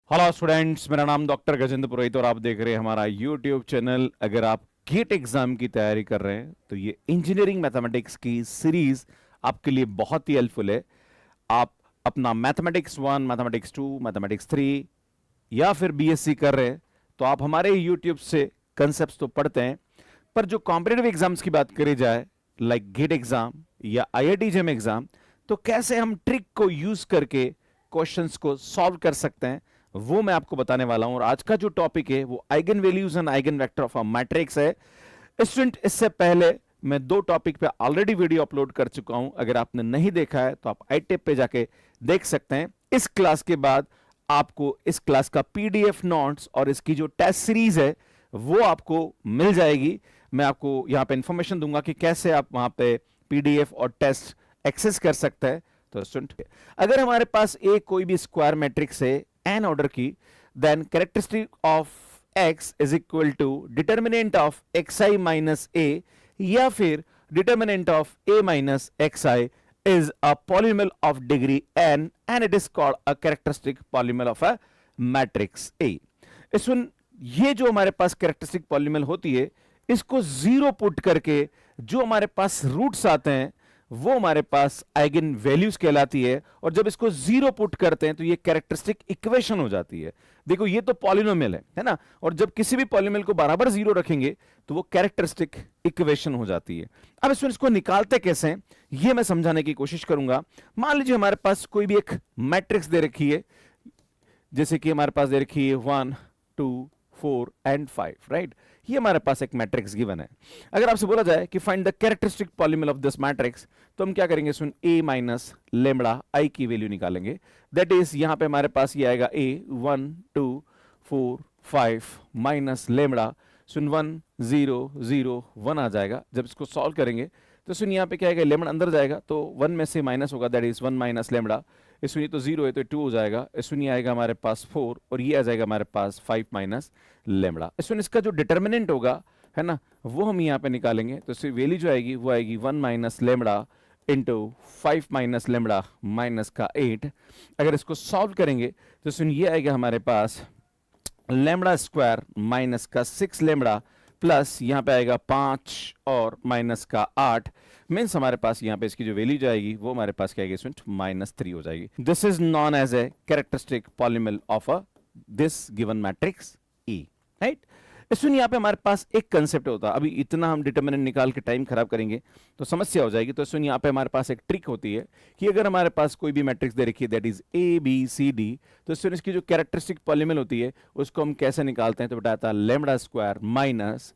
Hello students, मेरा नाम doctor Gajendra पुरोहित और आप देख रहे हैं हमारा यूट्यूब चैनल। अगर आप गेट एग्जाम की तैयारी कर रहे हैं तो ये इंजीनियरिंग मैथमेटिक्स की सीरीज आपके लिए बहुत ही हेल्पफुल है। आप अपना मैथमेटिक्स 1, मैथमेटिक्स 2, मैथमेटिक्स 3 या फिर बीएससी कर रहे हैं तो आप हमारे यूट्यूब से कंसेप्ट तो पढ़ते हैं, पर जो कॉम्पिटेटिव एग्जाम्स की बात करी जाए लाइक गेट एग्जाम या आईआईटी जेम एग्जाम, तो कैसे हम ट्रिक को यूज करके क्वेश्चंस को सॉल्व कर सकते हैं वो मैं आपको बताने वाला हूं। और आज का जो टॉपिक है वो eigen values and eigen vector of a matrix है। स्टूडेंट, इससे पहले मैं दो टॉपिक पे ऑलरेडी वीडियो अपलोड कर चुका हूं। अगर आपने नहीं देखा है तो आप iTap पे जाके देख सकते हैं। इस क्लास के बाद आपको इस क्लास का पीडीएफ नोट्स और इसकी जो टेस्ट सीरीज है वो आपको मिल जाएगी। मैं आपको यहां पे इंफॉर्मेशन दूंगा कि कैसे आप वहां पे पीडीएफ और टेस्ट एक्सेस कर सकते हैं। तो स्टूडेंट, अगर हमारे पास एक कोई भी स्क्वायर मैट्रिक्स है n ऑर्डर की, then characteristic of x is equal to determinant of xi minus a या फिर determinant of a minus xi is a polynomial of degree n and it is called a characteristic polynomial of a matrix A। इसमें ये जो हमारे पास characteristic polynomial होती है, इसको zero put करके जो हमारे पास रूट्स आते हैं वो हमारे पास आइगन वैल्यूज कहलाती है। और जब इसको जीरो पुट करते हैं तो ये कैरेक्टरिस्टिक इक्वेशन हो जाती है। देखो, ये तो पॉलिनोमियल है ना। और जब किसी भी पॉलिनोमियल को बराबर जीरो रखेंगे तो वो कैरेक्टरिस्टिक इक्वेशन हो जाती है। अब इसको निकालते कैसे हैं ये मैं समझाने की कोशिश करूंगा। मान लीजिए हमारे पास कोई भी एक मैट्रिक्स दे रखी है, जैसे कि हमारे पास दे रखी है 1, 2, 4 एंड 5, राइट। ये हमारे पास एक मैट्रिक्स गिवन है। अगर आपसे बोला जाए कि find the characteristic polynomial of this matrix, तो हम क्या करेंगे, सुन a माइनस लेमड़ा आई की वैल्यू निकालेंगे। दैट इज यहां पे हमारे पास ये आएगा a 1, 2, 4, 5 माइनस लेमड़ा, सुन 1, 0, 0, 1 आ जाएगा। जब इसको सॉल्व करेंगे तो सुन यहाँ पे क्या आएगा, लेमड़ा अंदर जाएगा तो 1 में से माइनस होगा, दैट इज 1 माइनस लेमड़ा। इसमें तो 0 है तो 2 हो जाएगा। इसमें आएगा हमारे पास 4 और ये आ जाएगा हमारे पास 5 माइनस लेमड़ा। इसमें इसका जो डिटर्मिनेंट होगा है ना, वो हम यहाँ पे निकालेंगे। तो इसकी वैल्यू जो आएगी वो आएगी 1 minus lambda into 5 minus lambda minus का 8। अगर इसको सॉल्व करेंगे तो सुन ये आएगा हमारे पास लेमड़ा स्क्वायर माइनस का 6 लेमड़ा प्लस यहाँ पे आएगा 5 और माइनस का 8। मीन्स हमारे पास यहाँ पे इसकी जो वैल्यू जाएगी वो हमारे पास क्या आएगी, -3 हो जाएगी। This is known as a characteristic polynomial of a this given matrix E, right. इसमें यहाँ पे हमारे पास एक कंसेप्ट होता है। अभी इतना हम डिटर्मिनेंट निकाल के टाइम खराब करेंगे तो समस्या हो जाएगी। तो इसमें यहाँ पे हमारे पास एक ट्रिक होती है कि अगर हमारे पास कोई भी मैट्रिक्स दे रखी है that is A B C D, तो इसमें इसकी जो कैरेक्टरिस्टिक पॉलीनोमियल होती है उसको हम कैसे निकालते हैं, तो बताया था lambda square minus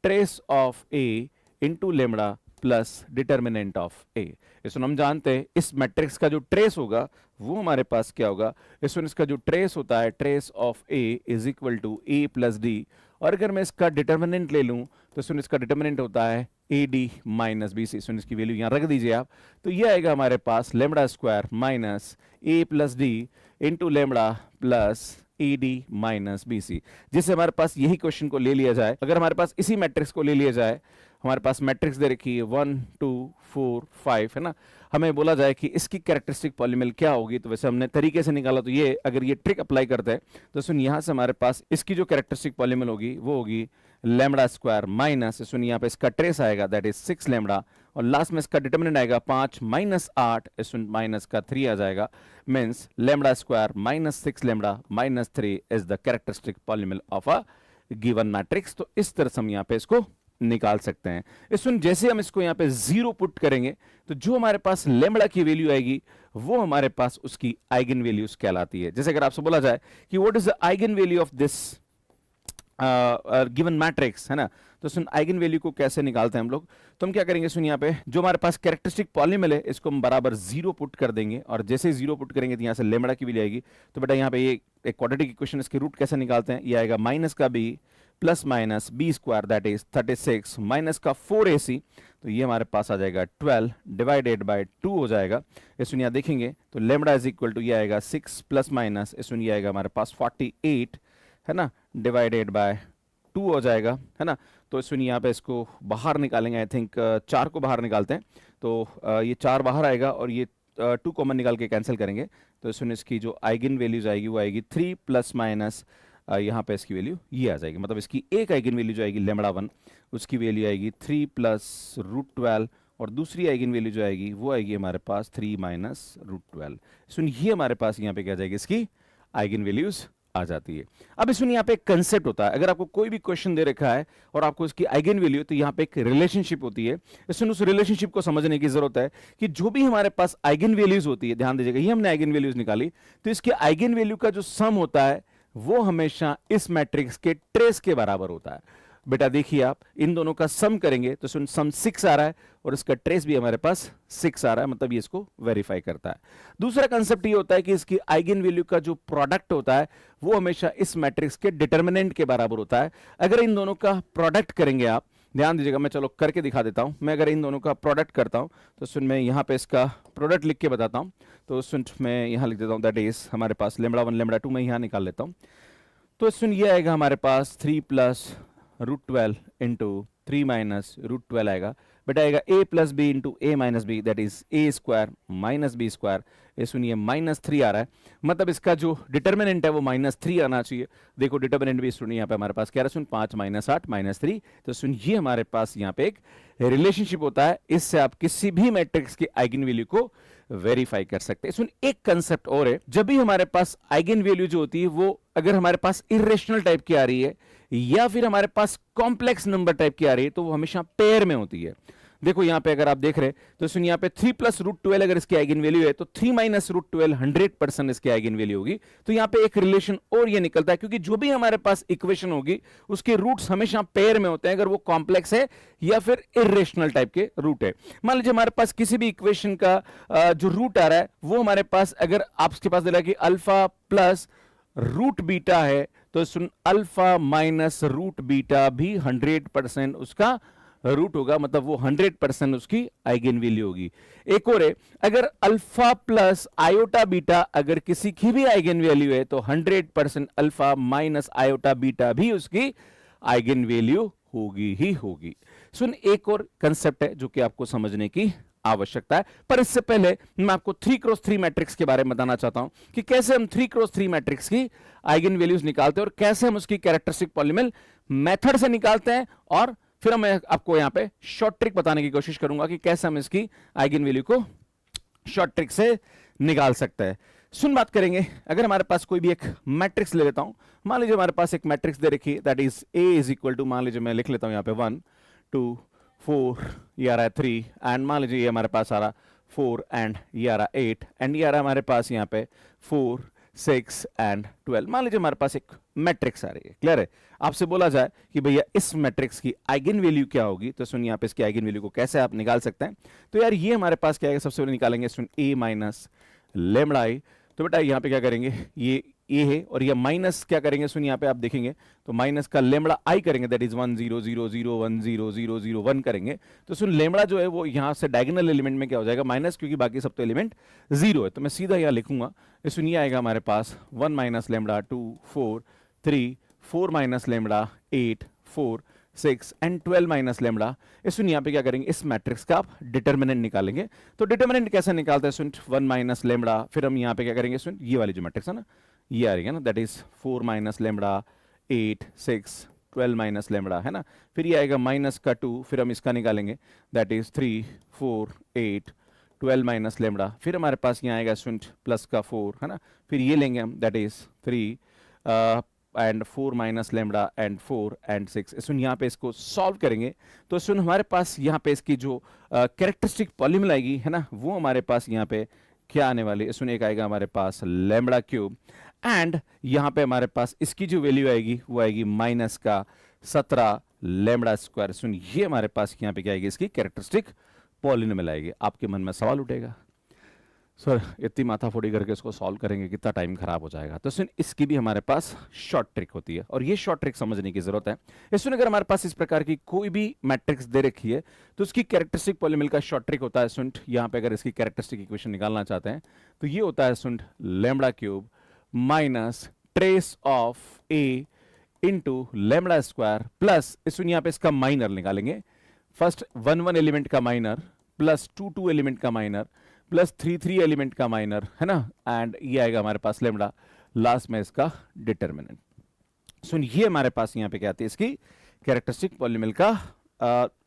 trace of A into lambda plus determinant of A. इसमें हम जानते हैं इस मैट्रिक्स का जो ट्रेस होगा वो हमारे पास क्या होगा, इसमें इसका जो ट्रेस होता है trace of A is equal to A plus D. और अगर मैं इसका डिटर्मिनेंट ले लूं तो इसमें इसका डिटर्मिनेंट होता है A D minus B C. इसमें इसकी वैल्यू यहां रख दीजिए आप, तो ये आएगा हमारे पास lambda square minus A plus D into lambda plus A D minus B C. जिससे हमारे पास यही क्वेश्चन को ले लिया जाए, अगर हमारे पास इसी मैट्रिक्स को ले लिया जाए, हमारे पास मैट्रिक्स दे रखी है 1, 2, 4, 5 है ना, हमें बोला जाए कि इसकी कैरेक्टरिस्टिक पॉलीनोमियल क्या होगी, तो वैसे हमने तरीके से निकाला। तो ये अगर ये ट्रिक अप्लाई करते हैं तो सुन यहाँ से हमारे पास इसकी जो कैरेक्टरिस्टिक पॉलीनोमियल होगी वो होगी लेमड़ा स्क्वायर माइनस, सुन यहाँ पे इसका ट्रेस आएगा दैट इज 6 लेमड़ा और लास्ट में इसका डिटर्मिनेंट आएगा 5 माइनस 8, इसमें माइनस का 3 आ जाएगा। Means lambda square minus 6 lambda minus 3 is the characteristic polynomial of a given matrix. तो इस तरह से हम यहाँ पे इसको निकाल सकते हैं। इसमें जैसे हम इसको यहाँ पे जीरो पुट करेंगे तो जो हमारे पास लेमड़ा की वैल्यू आएगी वो हमारे पास उसकी आइगन वैल्यूज कहलाती है। जैसे अगर आपसे बोला जाए कि what is the eigen value of this given matrix है ना, तो सुन आइगन वैल्यू को कैसे निकालते हैं हम लोग, तो हम क्या करेंगे, सुन यहाँ पे जो हमारे पास कैरेक्टरिस्टिक पॉलीनोमियल है इसको हम बराबर जीरो पुट कर देंगे। और जैसे ही जीरो पुट करेंगे तो यहाँ से लेमड़ा की वैल्यू आएगी। तो बेटा यहाँ पे ये एक क्वाड्रेटिक इक्वेशन, इसके रूट कैसे निकालते हैं, ये आएगा माइनस का B plus minus B square that is 36 minus का 4ac, तो ये हमारे पास आ जाएगा 12 डिवाइडेड बाय 2 हो जाएगा। इसमें यहाँ देखेंगे तो लेमड़ा इज इक्वल टू ये आएगा 6 प्लस माइनस, इसमें ये आएगा हमारे पास 48 है ना, डिवाइडेड बाय 2 हो जाएगा है ना। तो इसमें यहाँ पे इसको बाहर निकालेंगे, आई थिंक 4 को बाहर निकालते हैं तो ये 4 बाहर आएगा और ये टू कॉमन निकाल के कैंसिल करेंगे तो सुन इसकी जो आइगन वैल्यूज आएगी वो आएगी 3 प्लस माइनस यहाँ पे इसकी वैल्यू ये आ जाएगी, मतलब इसकी एक आइगन वैल्यू जो आएगी लेमड़ा 1 उसकी वैल्यू आएगी 3 प्लस रूट 12 और दूसरी आइगन वैल्यू जो आएगी वो आएगी हमारे पास 3 माइनस रूट 12। सुन ये हमारे पास यहाँ पे क्या जाएगी, इसकी आइगन वैल्यूज आ जाती है। अब इसमें यहाँ पे एक कंसेप्ट होता है, अगर आपको कोई भी क्वेश्चन दे रखा है और आपको इसकी आइगन वैल्यू, तो यहाँ पे एक रिलेशनशिप होती है। इसमें उस रिलेशनशिप को समझने की जरूरत है कि जो भी हमारे पास आइगन वैल्यूज होती है, ध्यान दीजिएगा ये हमने आइगन वैल्यूज निकाली, तो इसके आइगन वैल्यू का जो सम होता है वो हमेशा इस मैट्रिक्स के ट्रेस के बराबर होता है। बेटा देखिए आप इन दोनों का सम करेंगे तो सुन सम 6 आ रहा है और इसका ट्रेस भी हमारे पास 6 आ रहा है, मतलब ये इसको वेरीफाई करता है। दूसरा कंसेप्ट ये होता है कि इसकी आइगन वैल्यू का जो प्रोडक्ट होता है वो हमेशा इस मैट्रिक्स के डिटर्मिनेंट के बराबर होता है। अगर इन दोनों का प्रोडक्ट करेंगे आप, ध्यान दीजिएगा मैं चलो करके दिखा देता हूं, मैं अगर इन दोनों का प्रोडक्ट करता हूं तो सुन मैं यहाँ पे इसका प्रोडक्ट लिख के बताता हूं, तो सुन मैं यहाँ लिख देता हूं दैट इज हमारे पास लेमड़ा 1 लेमड़ा 2 मैं यहाँ निकाल लेता हूं। तो सुन ये आएगा हमारे पास 3 plus root 12 into 3 minus root 12 आएगा, बेटा आएगा a plus B into A minus B that is A square minus B square. ये सुनिए -3 आ रहा है, मतलब इसका जो डिटर्मिनेंट है वो -3 आना चाहिए। देखो डिटर्मिनेंट भी सुनिए यहाँ पे हमारे पास क्या रहा, सुन 5 माइनस 8 -3, तो सुन ये हमारे पास यहाँ पे एक रिलेशनशिप होता है, इससे आप किसी भी मैट्रिक्स की आइगन वैल्यू को वेरीफाई कर सकते हैं। सुन एक कंसेप्ट और है, जब भी हमारे पास आइगन वैल्यू जो होती है वो अगर हमारे पास इरेशनल टाइप की आ रही है या फिर हमारे पास कॉम्प्लेक्स नंबर टाइप की आ रही है तो वो हमेशा पेयर में होती है। देखो यहाँ पे अगर आप देख रहे हैं तो सुन यहाँ पे 3 प्लस रूट 12 अगर इसकी आइगन वैल्यू है तो 3 माइनस रूट 12 100% इसकी आइगन वैल्यू होगी। तो यहाँ पे एक रिलेशन और ये निकलता है, क्योंकि जो भी हमारे पास इक्वेशन होगी उसके रूट्स हमेशा पेयर में होते हैं, अगर वो कॉम्प्लेक्स है या फिर इरेशनल टाइप के रूट है। मान लीजिए हमारे पास किसी भी इक्वेशन का जो रूट आ रहा है वो हमारे पास, अगर आपके पास दे रहा है कि अल्फा प्लस रूट बीटा है तो सुन अल्फा माइनस रूट बीटा भी 100% उसका रूट होगा, मतलब वो 100% उसकी आइगन वैल्यू होगी। एक और है, अगर अल्फा प्लस आयोटा बीटा अगर किसी की भी आइगन वैल्यू है तो 100% अल्फा माइनस आयोटा बीटा भी उसकी आइगन वैल्यू होगी ही होगी। सुन एक और कंसेप्ट है जो कि आपको समझने की आवश्यकता है, पर इससे पहले मैं आपको 3x3 मैट्रिक्स के बारे में बताना चाहता हूं कि कैसे हम 3x3 मैट्रिक्स की आइगन वैल्यूज निकालते हैं और कैसे हम उसकी कैरेक्टरिस्टिक पॉलिनोमियल मेथड से निकालते हैं, और फिर मैं आपको यहां पे शॉर्ट ट्रिक बताने की कोशिश करूंगा कि कैसे हम इसकी आइगन वैल्यू को शॉर्ट ट्रिक से निकाल सकते हैं। सुन बात करेंगे, अगर हमारे पास कोई भी एक मैट्रिक्स ले लेता हूं, मान लीजिए हमारे पास एक मैट्रिक्स दे रखी है that is A is equal to, मान लीजिए मैं लिख लेता हूं यहां पे 1 2 4, ये आ रहा है 3, एंड मान लीजिए ये हमारे पास आ रहा 4 एंड ये आ रहा 8 एंड ये आ रहा हमारे पास यहाँ पे 4 6 एंड 12। मान लीजिए हमारे पास एक मैट्रिक्स आ रही है, क्लियर है। आपसे बोला जाए कि भैया इस मैट्रिक्स की आइगन वैल्यू क्या होगी, तो सुनिए यहाँ पे इसकी आइगन वैल्यू को कैसे आप निकाल सकते हैं। तो यार ये हमारे पास क्या है, सबसे पहले निकालेंगे सुन a माइनस लेमड़ा i। तो बेटा यहाँ पे क्या करेंगे, ये ए है और ये माइनस क्या करेंगे, सुन यहाँ पे आप देखेंगे तो माइनस का लेमड़ा आई करेंगे दैट इज 1 0 0 0 1 0 0 0 1 करेंगे। तो सुन लेमड़ा जो है वो यहाँ से डायगोनल एलिमेंट में क्या हो जाएगा माइनस, क्योंकि बाकी सब तो एलिमेंट 0 है। तो मैं सीधा यहाँ लिखूंगा, सुन ये आएगा हमारे पास 1 minus lambda 2 4 3 4 minus lambda 8 4 6 and 12 minus lambda. सुन यहाँ पे क्या करेंगे, इस मैट्रिक्स का आप डिटर्मिनेंट निकालेंगे। तो डिटर्मिनेंट कैसे निकालते हैं, सुन 1 माइनस लेमड़ा, फिर हम यहाँ पे क्या करेंगे, सुन ये वाली जो मैट्रिक्स है ना ये आ रही है ना that is 4 minus lambda 8 6 12 minus lambda है ना, फिर ये आएगा माइनस का 2, फिर हम इसका निकालेंगे दैट इज 3 4 8 12 माइनस लेमड़ा, फिर हमारे पास यहाँ आएगा सुन प्लस का 4 है ना, फिर ये लेंगे हम that is 3 and 4 minus lambda and 4 and 6। सुन यहाँ पे इसको सॉल्व करेंगे तो सुन हमारे पास यहाँ पे इसकी जो कैरेक्टरिस्टिक पॉलिनोमियल आएगी है ना, वो हमारे पास यहाँ पे क्या आने वाली है, सुन एक आएगा हमारे पास लेमड़ा क्यूब एंड यहाँ पे हमारे पास इसकी जो वैल्यू आएगी वो आएगी माइनस का 17 लेमड़ा स्क्वायर। सुन ये हमारे पास यहाँ पे क्या आएगी, इसकी कैरेक्टरिस्टिक पॉलिनोमियल आएगी। आपके मन में सवाल उठेगा, सर इतनी माथाफोड़ी करके इसको सॉल्व करेंगे कितना टाइम खराब हो जाएगा। तो सुन इसकी भी हमारे पास शॉर्ट ट्रिक होती है और ये शॉर्ट ट्रिक समझने की जरूरत है। इसमें अगर हमारे पास इस प्रकार की कोई भी मैट्रिक्स दे रखी है तो उसकी कैरेक्टरिस्टिक पॉलिनोमियल का शॉर्ट ट्रिक होता है सुन, यहाँ पे अगर इसकी कैरेक्टरिस्टिक इक्वेशन निकालना चाहते हैं तो ये होता है सुन lambda cube minus trace of A into lambda square plus सुन यहाँ पे इसका माइनर निकालेंगे, फर्स्ट 1 1 एलिमेंट का माइनर प्लस 2 2 एलिमेंट का माइनर प्लस 3 एलिमेंट का माइनर, है ना, एंड ये आएगा हमारे पास लेमड़ा, लास्ट में इसका डिटर्मिनेंट। सुन, ये हमारे पास यहाँ पे क्या आती है, इसकी कैरेक्टरिस्टिक पॉलिनोमियल का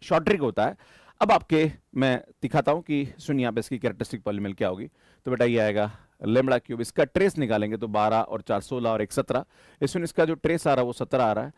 शॉर्ट ट्रिक होता है। अब आपके मैं दिखाता हूं कि सुन यहाँ पे इसकी कैरेक्टरिस्टिक पॉलिनोमियल क्या होगी। तो बेटा ये आएगा लेमड़ा क्यूब, इसका ट्रेस निकालेंगे तो 12 और 4 16 और 1 17, इसमें इसका जो ट्रेस आ रहा है वो 17 आ रहा है।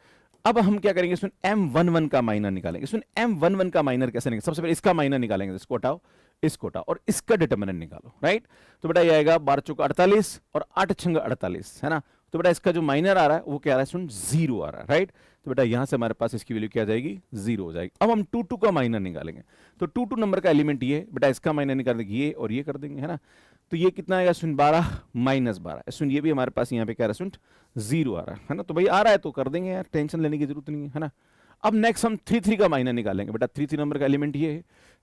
अब हम क्या करेंगे, इसमें M11 का माइनर निकालेंगे। इसमें M11 का माइनर कैसे निकालेंगे, सबसे पहले इसका माइनर निकालेंगे, इसको हटाओ, इसको हटाओ और इसका डिटर्मिनेंट निकालो, राइट। तो बेटा ये आएगा 12 चौका 48 और 8 छंग 48, है ना। तो बेटा इसका जो माइनर आ रहा है वो क्या आ रहा है, सुन 0 आ रहा है, राइट। तो बेटा यहां से हमारे पास इसकी वैल्यू क्या आ जाएगी, 0 हो जाएगी। अब हम 2 का माइनर निकालेंगे, तो 2 नंबर का एलिमेंट ये, बेटा इसका माइनर निकाल देंगे ये और ये कर देंगे, है ना। तो ये कितना आएगा, सुन 12 माइनस 12, सुन ये भी हमारे पास यहाँ पे क्या आ रहा है, सुन 0 आ रहा है ना। तो भाई आ रहा है तो कर देंगे यार, टेंशन लेने की जरूरत नहीं है ना। अब नेक्स्ट हम 3 का माइनर निकालेंगे। बेटा 3 नंबर का एलिमेंट ये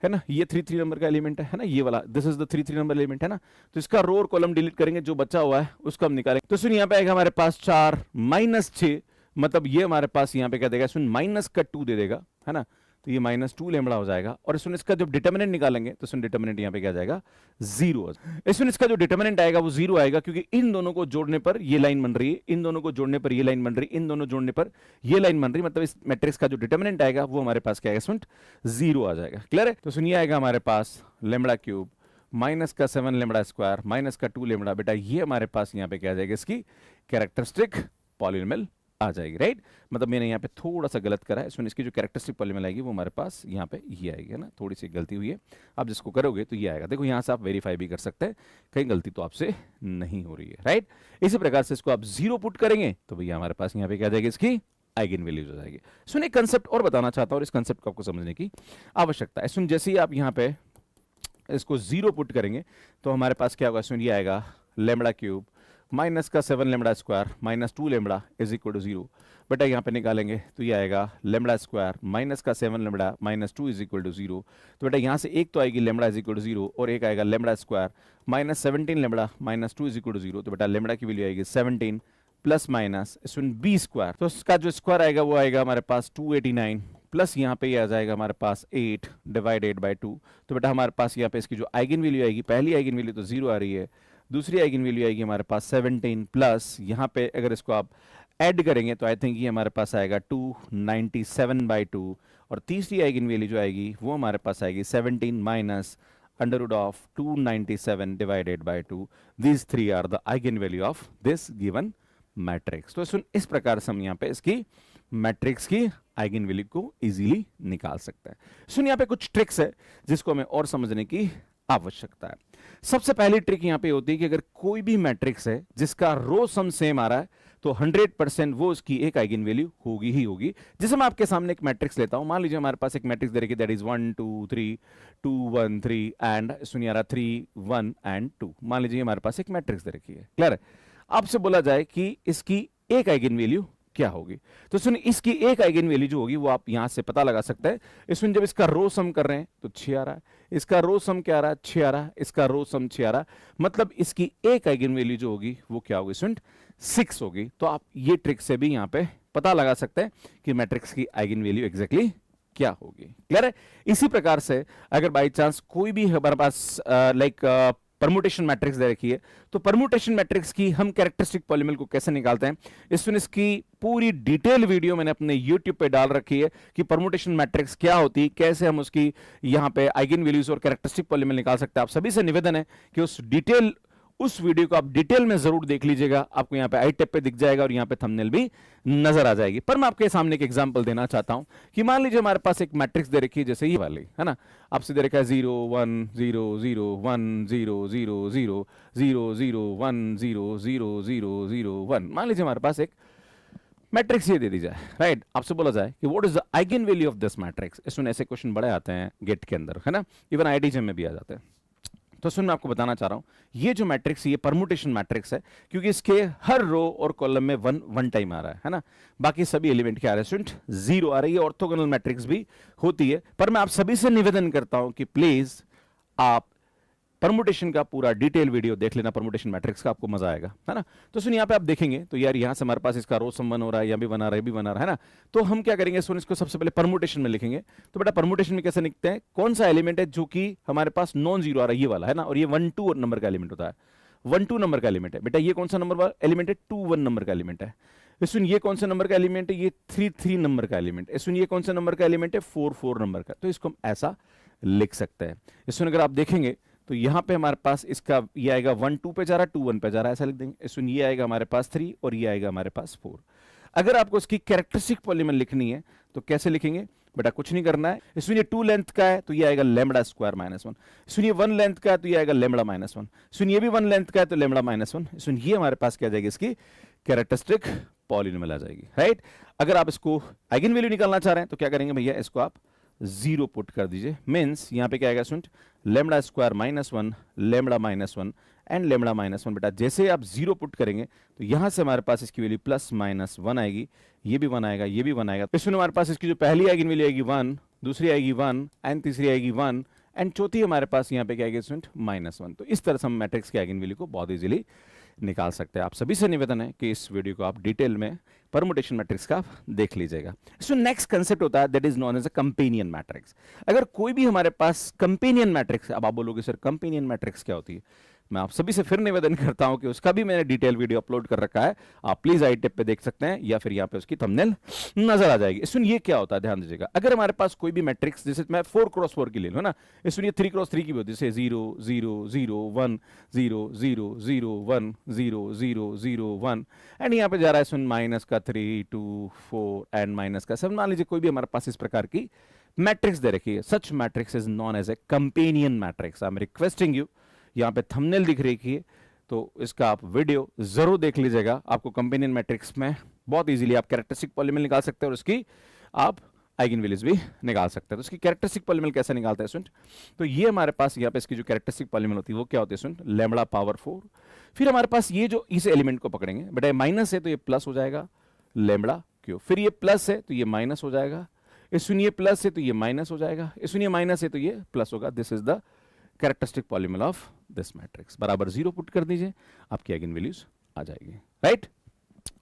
है ना, ये 3 नंबर का एलिमेंट है ना, ये वाला, this is the 3 number element, है ना। तो इसका रो और कॉलम डिलीट करेंगे, जो बचा हुआ है उसको हम निकालेंगे। तो सुन यहाँ पे आएगा हमारे पास 4 माइनस 6, मतलब ये हमारे पास यहाँ पे क्या देगा, सुन माइनस का 2 दे देगा, है ना। तो ये -2 लेमड़ा हो जाएगा। और इसमें इसका जब डिटर्मिनेंट निकालेंगे तो इसमें डिटर्मिनेंट यहाँ पे क्या जाएगा, 0। इसमें इसका जो डिटर्मिनेंट आएगा वो 0 आएगा, क्योंकि इन दोनों को जोड़ने पर ये लाइन बन रही है, इन दोनों को जोड़ने पर ये लाइन बन रही है, इन दोनों जोड़ने पर ये लाइन बन रही है, मतलब इस मैट्रिक्स का जो डिटर्मिनेंट आएगा वो हमारे पास क्या आएगा, 0 आ जाएगा। क्लियर है। तो सुनिए आएगा हमारे पास लेमड़ा क्यूब माइनस का 7 लेमड़ा स्क्वायर माइनस का 2 लेमड़ा। बेटा ये हमारे पास यहाँ पे क्या आ जाएगा, इसकी कैरेक्टरिस्टिक पॉलिनोमियल आ जाएगी, राइट। मतलब मैंने यहाँ पे थोड़ा सा गलत करा है, इसमें इसकी जो कैरेक्टरिस्टिक पॉलिनोमियल आएगी वो हमारे पास यहाँ पे ये आएगी, है ना। थोड़ी सी गलती हुई है, आप जिसको करोगे तो ये आएगा। देखो यहाँ से आप वेरीफाई भी कर सकते हैं कहीं गलती तो आपसे नहीं हो रही है, राइट। इसी प्रकार से इसको आप 0 पुट करेंगे तो भैया हमारे पास यहाँ पे क्या जाएगी, इसकी आइगन वैल्यूज हो जाएगी। सुन एक कंसेप्ट और बताना चाहता हूँ, इस कंसेप्ट को आपको समझने की आवश्यकता है। सुन जैसे ही आप यहाँ पे इसको 0 पुट करेंगे तो हमारे पास क्या होगा, सुन ये आएगा लेमड़ा क्यूब माइनस का 7 lambda square minus 2 lambda is equal to 0। बेटा यहाँ पे निकालेंगे तो ये आएगा लेमड़ा स्क्वायर माइनस का 7 lambda minus 2 is equal to 0। तो बेटा यहाँ से एक तो आएगी लेमड़ा इज इक्वल टू 0 और एक आएगा lambda square minus 17 lambda minus 2 is equal to 0। तो बेटा लेमड़ा की वैल्यू आएगी 17 प्लस माइनस इसमें बी स्क्वायर, तो इसका जो स्क्वायर आएगा वो आएगा हमारे पास 289 प्लस यहाँ पे ये आ जाएगा हमारे पास 8 डिवाइडेड बाय 2। तो बेटा हमारे पास यहाँ पे इसकी जो आइगन वैल्यू आएगी, पहली आइगन वैल्यू तो 0 आ रही है, दूसरी आइगन वैल्यू आएगी हमारे पास 17 प्लस यहाँ पे अगर इसको आप ऐड करेंगे तो आई थिंक ये हमारे पास आएगा 297 बाई 2। और तीसरी आइगन वैल्यू जो आएगी वो हमारे पास आएगी 17 minus under root of 297 divided by 2। These 3 are the eigen value of this given matrix. तो सुन इस प्रकार से हम यहाँ पे इसकी मैट्रिक्स की आइगन वैल्यू को इजीली निकाल सकते हैं। सुन यहाँ पे कुछ ट्रिक्स है जिसको हमें और समझने की आवश्यकता है। सबसे पहली ट्रिक यहाँ पे होती है कि अगर कोई भी मैट्रिक्स है जिसका रो सम सेम आ रहा है तो 100% वो उसकी एक आइगन वैल्यू होगी ही होगी। जैसे मैं आपके सामने एक मैट्रिक्स लेता हूं, मान लीजिए हमारे पास एक मैट्रिक्स दे रखी है दैट इज 1 2 3 2 1 3 एंड सुनिए 3 1 एंड 2। मान लीजिए हमारे पास एक मैट्रिक्स दे रखी है, क्लियर है। आपसे बोला जाए कि इसकी एक आइगन वैल्यू क्या होगी, तो सुनिए इसकी एक आइगन वैल्यू जो होगी वो आप यहां से पता लगा सकते हैं। इसमें जब इसका रो सम कर रहे हैं तो 6 आ रहा है, इसका रो सम क्या आ रहा है, 6 आ रहा है, इसका रो सम 6 आ रहा है, मतलब इसकी एक आइगन वैल्यू जो होगी वो क्या होगी, स्टूडेंट 6 होगी। तो आप ये ट्रिक से भी यहां पे पता लगा सकते हैं कि मैट्रिक्स की आइगन वैल्यू एग्जैक्टली क्या होगी, क्लियर है। इसी प्रकार से अगर बाई चांस कोई भी हमारे पास लाइक परमुटेशन मैट्रिक्स दे रखी है तो परमुटेशन मैट्रिक्स की हम कैरेक्टरिस्टिक पॉलिनोमियल को कैसे निकालते हैं, इसकी पूरी डिटेल वीडियो मैंने अपने YouTube पे डाल रखी है कि परमुटेशन मैट्रिक्स क्या होती है, कैसे हम उसकी यहाँ पे आइगन वैल्यूज और कैरेक्टरिस्टिक पॉलिनोमियल निकाल सकते हैं। आप सभी से निवेदन है कि उस वीडियो को आप डिटेल में जरूर देख लीजिएगा, आपको यहाँ पे आई टैब पे दिख जाएगा और यहाँ पे थंबनेल भी नजर आ जाएगी। पर मैं आपके सामने एक एग्जांपल देना चाहता हूं कि मान लीजिए हमारे पास एक मैट्रिक्स दे रखी है जैसे ये वाली, है ना। आपसे दे रखा है 0 1 0 0 1 0 0 0 0 0 1 0 0 0 0 1। मान लीजिए हमारे पास एक मैट्रिक्स ये दे दी जाए, राइट। आपसे बोला जाए कि what is the eigen value of this matrix. इसमें ऐसे क्वेश्चन बड़े आते हैं गेट के अंदर, है ना, इवन आईआईटी में भी आ जाते हैं। तो सुन मैं आपको बताना चाह रहा हूं ये जो मैट्रिक्स ये परमुटेशन मैट्रिक्स है, क्योंकि इसके हर रो और कॉलम में वन टाइम आ रहा है ना। बाकी सभी एलिमेंट क्या आ रहे हैं, स्टूडेंट 0 आ रही है। ऑर्थोगोनल मैट्रिक्स भी होती है, पर मैं आप सभी से निवेदन करता हूं कि प्लीज आप परमुटेशन का पूरा डिटेल वीडियो देख लेना, परमुटेशन मैट्रिक्स का, आपको मजा आएगा, है ना। तो सुन यहाँ पे आप देखेंगे तो यार यहाँ से हमारे पास इसका रो सम 1 हो रहा है, यहाँ भी बना रहा है, भी बना रहा है ना। तो हम क्या करेंगे, सुन इसको सबसे पहले परमुटेशन में लिखेंगे। तो बेटा परमुटेशन में कैसे लिखते हैं, कौन सा एलिमेंट है जो कि हमारे पास नॉन जीरो आ रहा है, ये वाला है ना, और ये 1 2 नंबर का एलिमेंट होता है, 1 2 नंबर का एलिमेंट है। बेटा ये कौन सा नंबर वाला एलिमेंट है, 2 1 नंबर का एलिमेंट है। सुन ये कौन सा नंबर का एलिमेंट है, ये 3 3 नंबर का एलिमेंट है। सुन ये कौन सा नंबर का एलिमेंट है, 4 4 नंबर का। तो इसको हम ऐसा लिख सकते हैं। इसमें अगर आप देखेंगे तो यहां पे हमारे पास इसका ये आएगा 1 2 पे जा रहा है, 2 1 पे जा रहा है, ऐसा लिख देंगे। सुन ये आएगा हमारे पास 3 और ये आएगा हमारे पास 4। अगर आपको इसकी कैरेक्टरिस्टिक पॉलीमर लिखनी है तो कैसे लिखेंगे, बेटा कुछ नहीं करना है। इसमें ये 2 लेंथ का है तो ये आएगा लैम्बडा स्क्वायर माइनस 1। सुनिए 1 लेंथ का है तो ये आएगा लैम्बडा माइनस 1। सुनिए भी 1 लेंथ का है तो लैम्बडा माइनस 1। सुनिए हमारे पास क्या आ जाएगी, इसकी कैरेक्टरिस्टिक पॉलीनोमियल आ जाएगी, राइट। अगर आप इसको आइगन वैल्यू निकालना चाह रहे हैं तो क्या करेंगे भैया, इसको आप 0 पुट कर दीजिए। मीन्स यहाँ पे क्या आएगा, सुन lambda square minus 1, lambda minus 1 and lambda minus 1। बेटा जैसे आप 0 पुट करेंगे तो यहां से हमारे पास इसकी वैल्यू प्लस माइनस 1 आएगी, ये भी 1 आएगा, ये भी 1 आएगा। इसमें हमारे पास इसकी जो पहली आइगन वैल्यू आएगी 1, दूसरी आएगी 1 एंड तीसरी आएगी 1 एंड चौथी हमारे पास यहाँ पे क्या आएगी स्टूडेंट, -1। तो इस तरह से हम मैट्रिक्स के आइगन वैल्यू को बहुत इजीली निकाल सकते हैं। आप सभी से निवेदन है कि इस वीडियो को आप डिटेल में परमुटेशन मैट्रिक्स का आप देख लीजिएगा। सो नेक्स्ट कंसेप्ट होता है that is known as a companion matrix. अगर कोई भी हमारे पास कंपेनियन मैट्रिक्स, अब आप बोलोगे सर कंपेनियन मैट्रिक्स क्या होती है, मैं आप सभी से फिर निवेदन करता हूं कि उसका भी मैंने डिटेल वीडियो अपलोड कर रखा है, आप प्लीज आई टिप पे देख सकते हैं या फिर यहाँ पे उसकी थंबनेल नजर आ जाएगी। सुन ये क्या होता है, ध्यान दीजिएगा। अगर हमारे पास कोई भी मैट्रिक्स, जैसे मैं 4x4 की ले लूं ना, सुन ये 3x3 की भी होती है, जैसे 0 0 0 1 0 0 0 1 0 0 0 1 एंड यहाँ पे जा रहा है सुन माइनस का 3 2 4 एंड माइनस का 7। मान लीजिए कोई भी हमारे पास इस प्रकार की मैट्रिक्स दे रखी है, such matrix is known as a companion matrix. I am requesting you, यहाँ पे थंबनेल दिख रही है तो इसका आप वीडियो जरूर देख लीजिएगा। आपको कंपेनियन मैट्रिक्स में बहुत इजीली आप कैरेक्टरिस्टिक पॉलीनोमियल निकाल सकते हैं और उसकी आप आइगन वैल्यूज भी निकाल सकते हैं। तो इसकी कैरेक्टरिस्टिक पॉलीनोमियल कैसे निकालते हैं स्टूडेंट, तो ये हमारे पास यहाँ पे इसकी जो कैरेक्टरिस्टिक पॉलीनोमियल होती है वो क्या होती है स्टूडेंट, लैम्बडा पावर 4। फिर हमारे पास ये जो इस एलिमेंट को पकड़ेंगे, बेटा माइनस है तो ये प्लस हो जाएगा लैम्बडा क्यूब, फिर ये प्लस है तो ये माइनस हो जाएगा, इस सुनिए प्लस है तो ये माइनस हो जाएगा, इस सुनिए माइनस है तो ये प्लस होगा। This is the characteristic polynomial of this matrix. बराबर 0 पुट कर दीजिए, आपकी आइगन वैल्यूज आ जाएगी, राइट।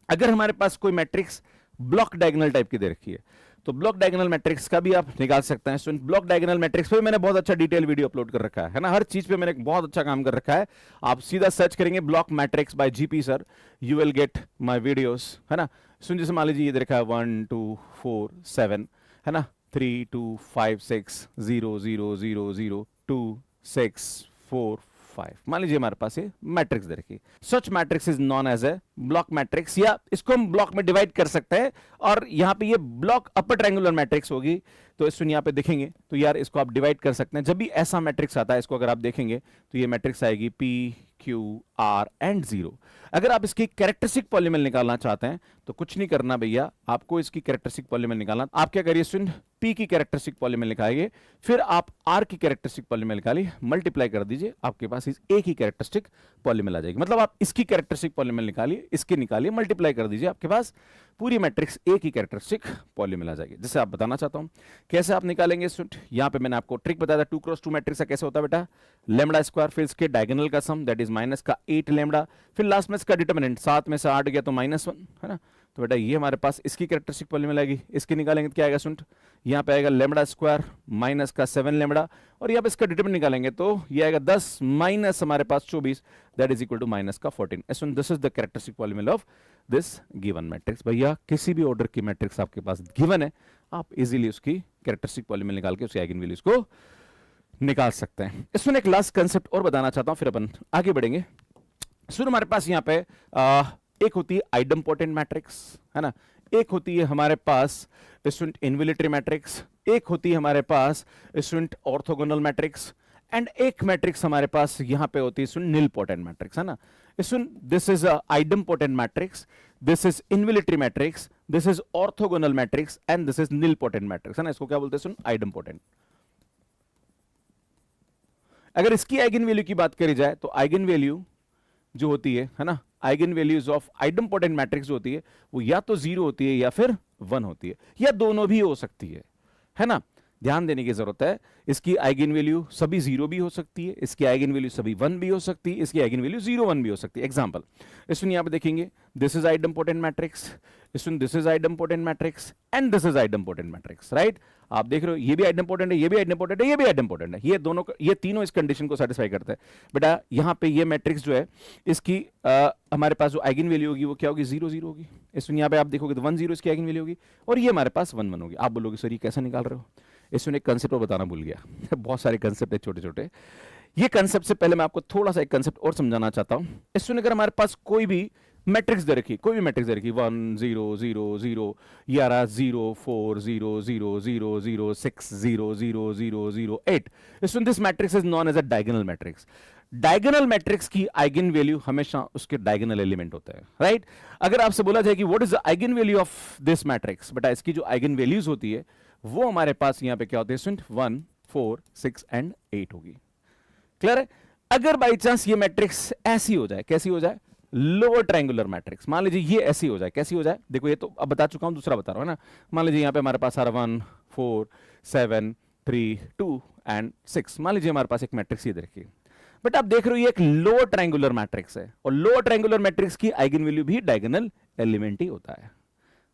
अगर हमारे पास कोई मैट्रिक्स ब्लॉक डायगोनल टाइप की दे रखी है तो ब्लॉक डायगोनल मैट्रिक्स का भी आप निकाल सकते हैं। स्टूडेंट ब्लॉक डायगोनल मैट्रिक्स पे मैंने बहुत अच्छा डिटेल वीडियो अपलोड कर रखा है ना, हर चीज पे मैंने बहुत अच्छा काम कर रखा है। आप सीधा सर्च करेंगे block matrix bye GP sir, you will get my videos, है ना। सुन जैसे मान लीजिए ये दे रखा है 1 2 4 7, है ना, 3 2 5 6 0 0 0 0 2 6 4 5। मान लीजिए हमारे पास ये मैट्रिक्स दे रखी है। Such matrix is known as a block matrix, या इसको हम ब्लॉक में डिवाइड कर सकते हैं और यहां पे ये ब्लॉक अपर ट्रायंगुलर मैट्रिक्स होगी। तो इस यहां पे देखेंगे तो यार इसको आप डिवाइड कर सकते हैं। जब भी ऐसा मैट्रिक्स आता है, इसको अगर आप देखेंगे तो ये मैट्रिक्स आएगी P Q R एंड 0। अगर आप इसकी कैरेक्टरिस्टिक पॉलीनोमियल निकालना चाहते हैं तो कुछ नहीं करना भैया, आपको इसकी कैरेक्टरिस्टिक पॉलीनोमियल निकालना। आप क्या करिए स्टूडेंट, P की कैरेक्टरिस्टिक पॉलीनोमियल निकालिए, फिर आप R की कैरेक्टरिस्टिक पॉलीनोमियल निकालिए, मल्टीप्लाई कर दीजिए, आपके पास एक ही कैरेक्टरिस्टिक पॉलीनोमियल आ जाएगी। मतलब आप इसकी कैरेक्टरिस्टिक पॉलीनोमियल निकालिए, इसकी निकालिए, मल्टीप्लाई कर दीजिए, आपके पास पूरी मैट्रिक्स एक ही कैरेक्टरिस्टिक पॉलीनोमियल आ जाएगी। जैसे आप बताना चाहता हूं कैसे आप निकालेंगे स्टूडेंट, यहां पे मैंने आपको ट्रिक बताया था 2x2 मैट्रिक्स का कैसे होता है बेटा, लैम्बडा स्क्वायर, फिर इसके डायगोनल का सम दैट इज माइनस का 8 लैम्बडा, फिर लास्ट में इसका डिटरमिनेंट 7 में से 8 गया तो -1, है ना। तो बेटा ये हमारे पास इसकी कैरेक्टरिस्टिक पॉलीनोमियल आएगी, इसकी निकालेंगे तो क्या आएगा स्टूडेंट, यहाँ पे आएगा लैम्बडा स्क्वायर माइनस का 7 लैम्बडा, और यहाँ पे इसका डिटरमिनेंट निकालेंगे तो ये आएगा 10 माइनस हमारे पास 24 that is equal to minus का 14। This is the characteristic polynomial of this given matrix. भैया किसी भी ऑर्डर की मैट्रिक्स आपके पास गिवन है, आप इजीली उसकी कैरेक्टरिस्टिक पॉलीनोमियल निकाल के उसकी आइगन वैल्यूज को निकाल सकते हैं। इसमें एक लास्ट कंसेप्ट और बताना चाहता हूं, फिर अपन आगे बढ़ेंगे। सुन हमारे पास यहाँ पे एक होती है आइडम्पोटेंट मैट्रिक्स, है ना, एक होती है हमारे पास स्टूडेंट इनविलिटरी मैट्रिक्स, एक होती है हमारे पास स्टूडेंट ऑर्थोगोनल मैट्रिक्स, एंड एक मैट्रिक्स हमारे पास यहाँ पे होती है स्टूडेंट निलपोटेंट मैट्रिक्स, है ना। This is idempotent matrix, this is involutory matrix, this is orthogonal matrix and this is nilpotent matrix, है ना। इसको क्या बोलते हैं स्टूडेंट, आइडम्पोटेंट। अगर इसकी आइगन वैल्यू की बात करी जाए तो आइगन वैल्यू जो होती है ना, आइगन वैल्यूज ऑफ आइडम्पोटेंट मैट्रिक्स जो होती है वो या तो 0 होती है या फिर 1 होती है, या दोनों भी हो सकती है ना। ध्यान देने की जरूरत है। इसकी आइगन वैल्यू सभी जीरो भी हो सकती है, इसकी आइगन वैल्यू सभी वन भी हो सकती है, इसकी आइगन वैल्यू जीरो वन भी हो सकती है। एग्जांपल इसमें यहां पे देखेंगे, दिस इज आइडम्पोटेंट मैट्रिक्स, इसमें this is idempotent matrix and this is idempotent matrix, right. आप देख रहे हो ये भी आइडम्पोटेंट है, ये भी आइडम्पोटेंट है, ये भी आइडम्पोटेंट है, ये दोनों ये तीनों इस कंडीशन को सेटिस्फाई करते हैं। बेटा यहां पे ये मैट्रिक्स जो है इसकी हमारे पास जो आइगन वैल्यू होगी वो क्या होगी, जीरो जीरो होगी। इसमें यहाँ पे आप देखोगे तो वन जीरो इसकी आइगन वैल्यू होगी, और ये हमारे पास वन वन होगी। आप बोलोगे सर ये कैसे निकाल रहे हो, इसमें एक कंसेप्ट और बताना भूल गया बहुत सारे कंसेप्ट है छोटे छोटे। ये कंसेप्ट से पहले मैं आपको थोड़ा सा एक कंसेप्ट और समझाना चाहता हूं। इसमें अगर हमारे पास कोई भी मैट्रिक्स दे रखी, कोई भी मैट्रिक्स दे रखी, 1 0 0 0, ये आ रहा 0 4 0 0 0 0 6 0 0 0 0 8, इसमें this matrix is known as a diagonal matrix. Diagonal matrix की आइगन वैल्यू हमेशा उसके डायगोनल एलिमेंट होता है, राइट। अगर आपसे बोला जाए कि what is the eigen value of this matrix, बेटा इसकी जो आइगन वैल्यूज होती है वो हमारे पास यहां पे क्या होते हैं, 1 4 6 एंड 8 होगी। क्लियर है। अगर बाई चांस ये मैट्रिक्स ऐसी हो जाए, कैसी हो जाए, लोअर ट्रायंगुलर मैट्रिक्स, मान लीजिए ये ऐसी हो जाए, कैसी हो जाए, देखो ये तो अब बता चुका हूं, दूसरा बता रहा हूं ना। मान लीजिए यहां पे हमारे पास आ रहा 1 4 7 3 2 एंड 6, मान लीजिए हमारे पास एक मैट्रिक्स ये देखिए। बट आप देख रहे हो ये एक लोअर ट्रायंगुलर मैट्रिक्स है, और लोअर ट्रायंगुलर मैट्रिक्स की आइगन वैल्यू भी डायगोनल एलिमेंट ही होता है,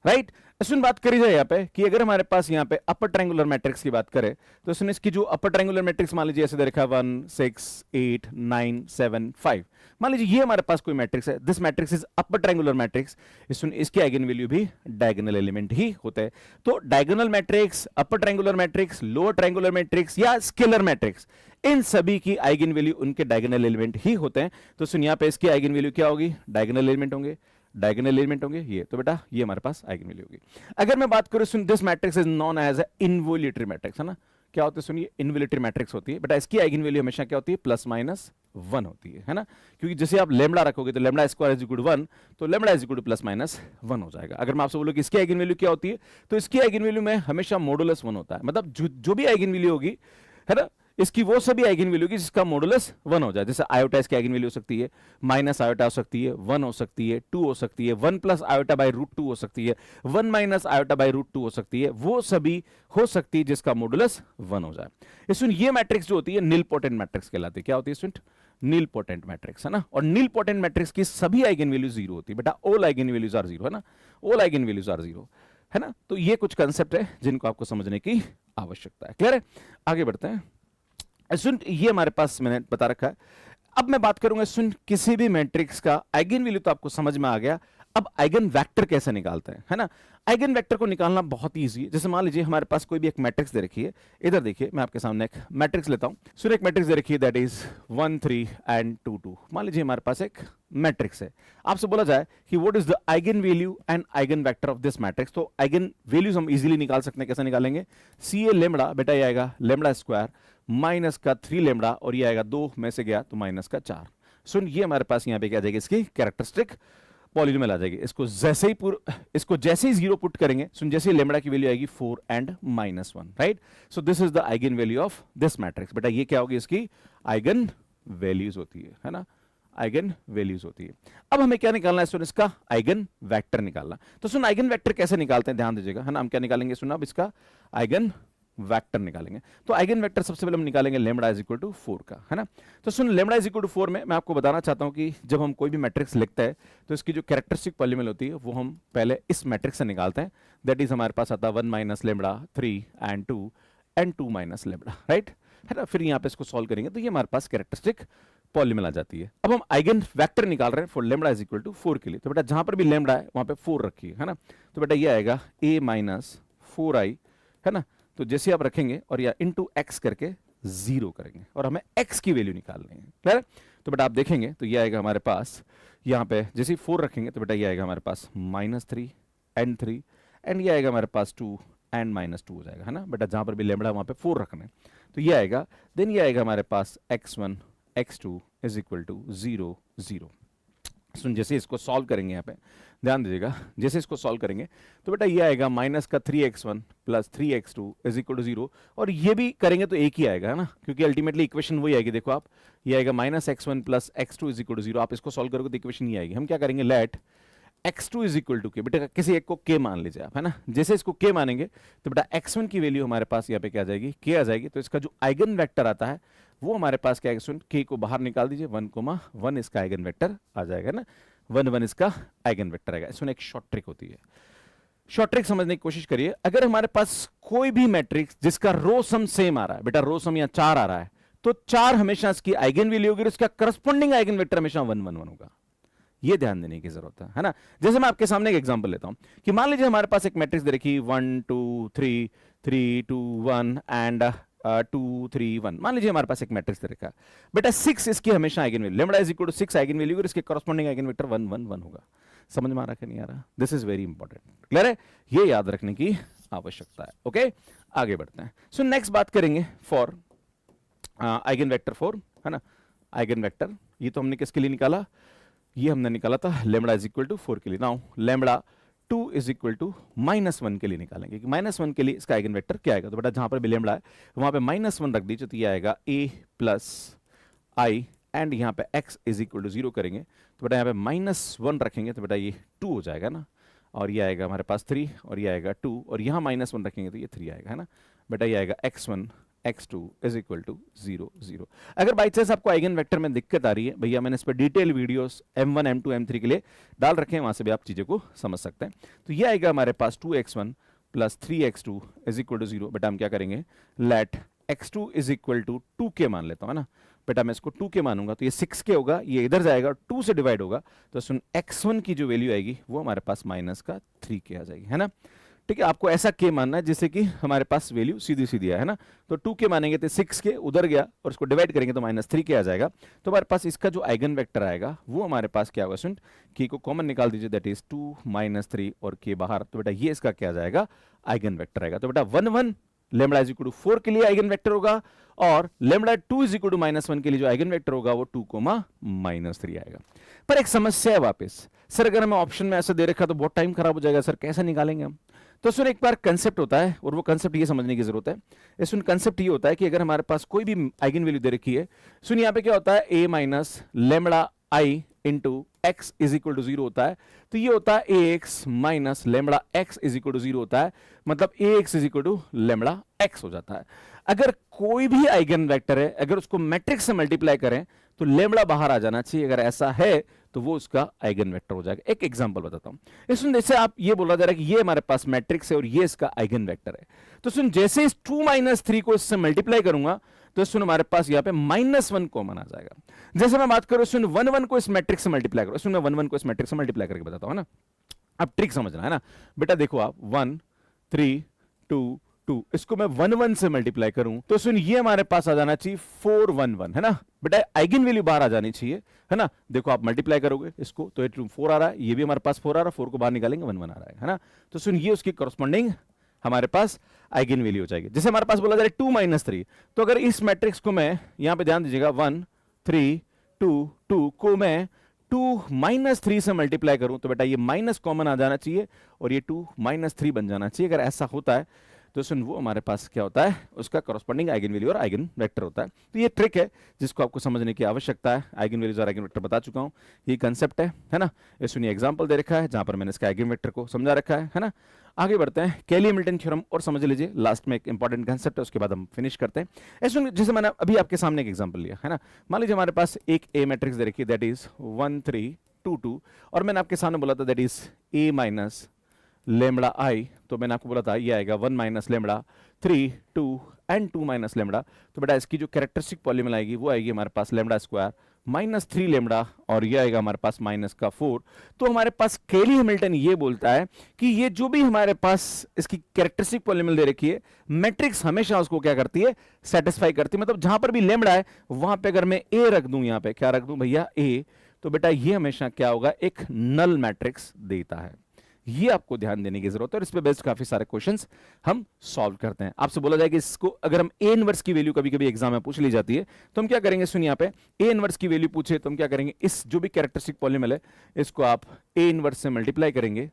राइट। इसमें बात करी जाए यहाँ पे कि अगर हमारे पास यहाँ पे अपर ट्रायंगुलर मैट्रिक्स की बात करें तो इसमें इसकी जो अपर ट्रायंगुलर मैट्रिक्स मान लीजिए ऐसे दे रखा है 1 6 8 9 7 5, मान लीजिए ये हमारे पास कोई मैट्रिक्स है, this matrix is upper triangular matrix, इसमें इसकी आइगन वैल्यू भी डायगोनल एलिमेंट ही होते हैं। तो diagonal matrix, upper triangular matrix, lower triangular matrix या स्केलर मैट्रिक्स, इन सभी की आइगन वैल्यू उनके डायगोनल एलिमेंट ही होते हैं। तो सुन यहाँ पे इसकी आइगन वैल्यू क्या होगी, डायगोनल एलिमेंट होंगे, डायगोनल एलिमेंट होंगे ये, तो बेटा ये हमारे पास आइगन वैल्यू होगी। अगर मैं बात करूं सुन, this matrix is known as a involutory matrix, है ना। क्या होता है सुनिए, इनवोल्यूटरी मैट्रिक्स होती है बेटा, इसकी आइगन वैल्यू हमेशा क्या होती है, प्लस माइनस 1 होती है ना। क्योंकि जैसे आप लेमड़ा रखोगे तो lambda square is equal to 1, तो lambda is equal to plus minus 1 हो जाएगा। अगर मैं आपसे बोलूं कि इसकी आइगन वैल्यू क्या होती है, तो इसकी आइगन वैल्यू में हमेशा मॉडुलस 1 होता है, मतलब जो भी आइगन वैल्यू होगी, है ना, इसकी वो सभी आइगन वैल्यू की जिसका मॉडुलस 1 हो जाए। जैसे आयोटा इसकी आइगन वैल्यू हो सकती है, माइनस आयोटा हो सकती है, 1 हो सकती है, 2 हो सकती है, 1 प्लस आयोटा बाई रूट 2 हो सकती है, 1 माइनस आयोटा बाई रूट 2 हो सकती है, वो सभी हो सकती है जिसका मॉडुलस 1 हो जाए। इसमें ये मैट्रिक्स जो होती है नील पोटेंट मैट्रिक्स कहलाती है। क्या होती है स्टूडेंट, नील पोटेंट मैट्रिक्स, है ना। और नील पोटेंट मैट्रिक्स की सभी आइगन वैल्यू 0 होती है बेटा, ऑल आइगन वैल्यूज आर 0, है ना, ऑल आइगन वैल्यूज आर 0, है ना। तो ये कुछ कंसेप्ट है जिनको आपको समझने की आवश्यकता है। क्लियर है, आगे बढ़ते हैं। सुन, ये हमारे पास मैंने बता रखा है। अब मैं बात करूंगा सुन, किसी भी मैट्रिक्स का आइगन वैल्यू तो आपको समझ में आ गया, अब आइगन वेक्टर कैसे निकालते हैं, है ना। आइगन वेक्टर को निकालना बहुत इजी है। जैसे मान लीजिए हमारे पास कोई भी एक मैट्रिक्स दे रखी है, इधर देखिए मैं आपके सामने एक मैट्रिक्स लेता हूं। सुन, एक मैट्रिक्स दे रखी है दैट इज 1 3 एंड 2 2, मान लीजिए हमारे पास एक मैट्रिक्स है। आपसे बोला जाए कि what is the eigen value and eigen vector of this matrix, तो आइगन वैल्यूज हम इजीली निकाल सकते हैं। कैसे निकालेंगे, सी ए लेमड़ा, बेटा ये आएगा लेमड़ा स्क्वायर माइनस का 3 लेमड़ा, और ये आएगा 2 में से गया तो माइनस का 4। सुन, ये हमारे पास यहाँ पे क्या आ जाएगी, इसकी कैरेक्टरिस्टिक पॉलिनोमियल आ जाएगी। इसको जैसे ही 0 पुट करेंगे, सुन जैसे ही लेमड़ा की वैल्यू आएगी 4 and minus 1, right. So this is the eigen value of this matrix. बेटा ये क्या होगी, इसकी आइगन वैल्यूज होती है ना, आइगन वैल्यूज होती है। अब हमें क्या निकालना है सुन, इसका आइगन वेक्टर निकालना। तो सुन, आइगन वेक्टर कैसे निकालते हैं, ध्यान दीजिएगा, है ना। हम क्या निकालेंगे सुन, अब इसका आइगन वेक्टर निकालेंगे। तो आइगन वेक्टर सबसे पहले हम निकालेंगे लेमड़ा इज इक्वल टू 4 का, है ना। तो सुन, लेमड़ा इज इक्वल टू 4 में मैं आपको बताना चाहता हूं कि जब हम कोई भी मैट्रिक्स लिखते हैं तो इसकी जो कैरेक्टरिस्टिक पॉलिनोमियल होती है वो हम पहले इस मैट्रिक्स से निकालते हैं। दैट इज हमारे पास आता है 1 minus lambda 3 and 2 and 2 minus lambda, right, है ना। फिर यहाँ पे इसको सॉल्व करेंगे तो ये हमारे पास कैरेक्टरिस्टिक पॉलिनोमियल आ जाती है। अब हम आइगन वेक्टर निकाल रहे हैं for lambda is equal to 4 के लिए। तो बेटा जहां पर भी लेमड़ा है वहां पे 4 रखिए, है ना। तो बेटा ये आएगा a माइनस 4i, है ना। तो जैसे आप रखेंगे और या इंटू एक्स करके 0 करेंगे, और हमें x की वैल्यू निकालनी है। क्लियर। तो बेटा आप देखेंगे तो ये आएगा हमारे पास, यहाँ पे जैसे 4 रखेंगे तो बेटा ये आएगा हमारे पास -3 एंड 3 एंड ये आएगा हमारे पास 2 एंड -2 हो जाएगा, है ना। बेटा जहां पर भी लेमड़ा वहां पे 4 रखना है, तो ये आएगा। देन ये आएगा हमारे पास x1 x2 is equal to 0 0। सुन, जैसे इसको सॉल्व करेंगे, यहाँ पे ध्यान दीजिएगा, जैसे इसको सॉल्व करेंगे तो बेटा ये आएगा माइनस का 3x1 plus 3x2 is equal to 0, और ये भी करेंगे तो एक ही आएगा, है ना, क्योंकि अल्टीमेटली इक्वेशन वही आएगी। देखो आप, ये आएगा -x1 plus x2 is equal to 0। आप इसको सॉल्व करोगे तो इक्वेशन ये आएगी। हम क्या करेंगे, late x2 is equal to के, बेटा किसी एक को k मान लीजिए आप, है ना। जैसे इसको k मानेंगे तो बेटा x1 की वैल्यू हमारे पास यहाँ पे क्या आ जाएगी, k आ जाएगी। तो इसका जो आइगन वेक्टर आता है वो हमारे पास क्या है, सुन k को बाहर निकाल दीजिए, 1,1 इसका आइगन वेक्टर आ जाएगा ना, 1,1 इसका आइगन वेक्टर आएगा। इसमें एक शॉर्ट ट्रिक होती है, शॉर्ट ट्रिक समझने की कोशिश करिए। अगर हमारे पास कोई भी मैट्रिक्स जिसका रो सम सेम आ रहा है, बेटा रो सम यहाँ 4 आ रहा है, तो 4 हमेशा इसकी आइगन वैल्यू होगी, उसका करस्पॉन्डिंग आइगन वेक्टर हमेशा 1,1,1 होगा। ये ध्यान देने की जरूरत है ना। जैसे मैं आपके सामने एक एग्जांपल लेता हूं कि मान लीजिए हमारे पास एक मैट्रिक्स दे रखी 1 2 3 3 2 1 एंड 2 3 1। मान लीजिए हमारे पास एक मैट्रिक्स दे रखा है, बेटा 6 इसकी हमेशा eigen value, lambda is equal to 6 eigen value और इसके करस्पॉन्डिंग आइगन वेक्टर 1,1,1 होगा। समझ में आ रहा है कि नहीं आ रहा? This is very important, clear है? ये याद रखने की आवश्यकता है। ओके, आगे बढ़ते हैं। सो नेक्स्ट बात करेंगे फॉर आइगन वेक्टर 4, है ना। आइगन वेक्टर ये तो हमने किसके लिए निकाला, ये हमने निकाला था लेमडा इज इक्वल टू 4 के लिए। Now lambda 2 is equal to -1 के लिए निकालेंगे कि -1 के लिए इसका आइगन वेक्टर क्या आएगा। तो बेटा जहां पर भी लेमडा है वहां पे -1 रख दीजिए, तो ये आएगा a प्लस आई एंड यहाँ पे x इज इक्वल टू 0 करेंगे तो बेटा यहाँ पे -1 रखेंगे तो बेटा ये 2 हो जाएगा ना, और ये आएगा हमारे पास 3 और ये आएगा 2 और यहाँ -1 रखेंगे तो ये 3 आएगा, है ना। बेटा ये आएगा x1 x2 is equal to 0 0। अगर बाई चांस आपको आइगन वेक्टर में दिक्कत आ रही है, भैया मैंने इस पर detail videos M1 M2 M3 के लिए डाल रखे हैं, वहां से भी आप चीजें को समझ सकते हैं। तो ये आएगा हमारे पास 2x1 प्लस 3x2 इज इक्वल टू 0। बेटा हम क्या करेंगे, late x2 is equal to 2k मान लेता हूं, है ना। बेटा मैं इसको 2k मानूंगा तो ये 6k होगा, ये इधर जाएगा 2 से डिवाइड होगा, तो सुन x1 की जो वैल्यू आएगी वो हमारे पास माइनस का 3k आ जाएगी, है ना। ठीक है, आपको ऐसा k मानना है जिससे कि हमारे पास वैल्यू सीधी सीधी है ना। तो 2k मानेंगे तो 6k उधर गया और इसको डिवाइड करेंगे तो -3k आ जाएगा। तो हमारे पास इसका जो आइगन वेक्टर आएगा वो हमारे पास क्या होगा, सुन k को कॉमन निकाल दीजिए, दैट इज 2 -3 और k बाहर, तो बेटा ये इसका क्या आ जाएगा, आइगन वेक्टर आएगा। तो बेटा 1 लेमडा इज इक्वल टू 4 के लिए आइगन वेक्टर होगा और लेमडा 2 इज इक्वल टू -1 के लिए जो आइगन वेक्टर होगा वो 2, -3 आएगा। पर एक समस्या है वापस, सर अगर हमें ऑप्शन में ऐसा दे रखा तो बहुत टाइम खराब हो जाएगा, सर कैसे निकालेंगे हम। तो सुन एक बार कंसेप्ट होता है और वो कंसेप्ट ये समझने की जरूरत है। सुन कंसेप्ट ये होता है कि अगर हमारे पास कोई भी आइगन वैल्यू दे रखी है, सुन यहाँ पे क्या होता है, a minus lambda I into X is equal to 0 होता है, तो ये होता है ax minus lambda x is equal to 0 होता है, मतलब ax is equal to lambda x हो जाता है। अगर कोई भी आइगन वेक्टर है, अगर उसको मैट्रिक्स से मल्टीप्लाई करें तो लेमडा बाहर आ जाना चाहिए, अगर ऐसा है तो वो उसका आइगन वेक्टर हो जाएगा। एक एग्जांपल बताता हूं, इसमें जैसे आप ये बोला जा रहा है कि ये हमारे पास मैट्रिक्स है और ये इसका आइगन वेक्टर है, तो सुन जैसे इस 2 - 3 को इससे मल्टीप्लाई करूंगा तो सुन हमारे पास यहाँ पे -1 कॉमन आ जाएगा। जैसे मैं बात करूं सुन 1 को इस मैट्रिक्स से मल्टीप्लाई करो, सुन मैं 1 को इस मैट्रिक्स से मल्टीप्लाई करके बताता हूं ना, अब ट्रिक समझना है ना। बेटा देखो आप 1 3 2 2 इसको मैं 1 से मल्टीप्लाई करूं तो सुन ये हमारे पास आ जाना चाहिए 4 1 1, है ना। बेटा आइगन वैल्यू बाहर आ जानी चाहिए, है ना। देखो आप मल्टीप्लाई करोगे इसको तो 4 आ रहा है, ये भी हमारे पास 4 आ रहा है, 4 को बाहर निकालेंगे 1 1 आ रहा है ना। तो सुन ये उसकी करस्पॉन्डिंग हमारे पास आइगन वैल्यू हो जाएगी। जैसे हमारे पास बोला जा रहा है 2 - 3, तो अगर इस मैट्रिक्स को मैं यहां पे ध्यान दीजिएगा 1 3 2 2 को मैं 2 - 3 से मल्टीप्लाई करूं तो बेटा ये माइनस कॉमन आ जाना चाहिए और ये 2 - 3 बन जाना चाहिए। अगर ऐसा होता है तो सुन वो हमारे पास क्या होता है, उसका करस्पॉन्डिंग आइगन वैल्यू और आइगन वेक्टर होता है। तो ये ट्रिक है जिसको आपको समझने की आवश्यकता है। आइगन वैल्यूज और आइगन वेक्टर बता चुका हूं, ये कंसेप्ट है ना। ये सुनिए एग्जांपल दे रखा है जहां पर मैंने इसका आइगन वेक्टर को समझा रखा है ना। आगे बढ़ते हैं, कैली हैमिल्टन थ्योरम और समझ लीजिए, लास्ट में एक इंपॉर्टेंट कंसेप्ट है, उसके बाद हम फिनिश करते हैं। ऐसे जैसे मैंने अभी आपके सामने एक एग्जांपल लिया है ना, मान लीजिए हमारे पास एक ए मैट्रिक्स दे रखी है, दैट इज 1 3 2 2, और मैंने आपके सामने बोला था that is a minus lambda आई, तो मैंने आपको बोला था ये आएगा 1 minus lambda 3 2 and 2 minus lambda. तो बेटा इसकी जो कैरेक्टरिस्टिक पॉलीनोमियल आएगी वो आएगी हमारे पास लेमडा स्क्वायर -3 लेमडा और ये आएगा हमारे पास -4। तो हमारे पास कैली हैमिल्टन ये बोलता है कि ये जो भी हमारे पास इसकी कैरेक्टरिस्टिक पॉलीनोमियल दे रखी है, मैट्रिक्स हमेशा उसको क्या करती है, सेटिस्फाई करती है। मतलब जहां पर भी लेमडा है वहां पे अगर मैं ए रख दूं, यहां पे क्या रख दूं भैया ए, तो बेटा ये हमेशा क्या होगा, एक नल मैट्रिक्स देता है। ये आपको ध्यान देने की जरूरत है और इस पे बेस्ड काफी सारे क्वेश्चंस हम सॉल्व करते हैं। आपसे बोला जाए कि इसको अगर हम ए इनवर्स की वैल्यू कभी कभी एग्जाम में पूछ ली जाती है तो हम क्या करेंगे, सुनिए यहाँ पे ए इनवर्स की वैल्यू पूछे तो हम क्या करेंगे, इस जो भी कैरेक्टरिस्टिक पॉलीनोमियल है इसको आप ए इनवर्स से मल्टीप्लाई करेंगे,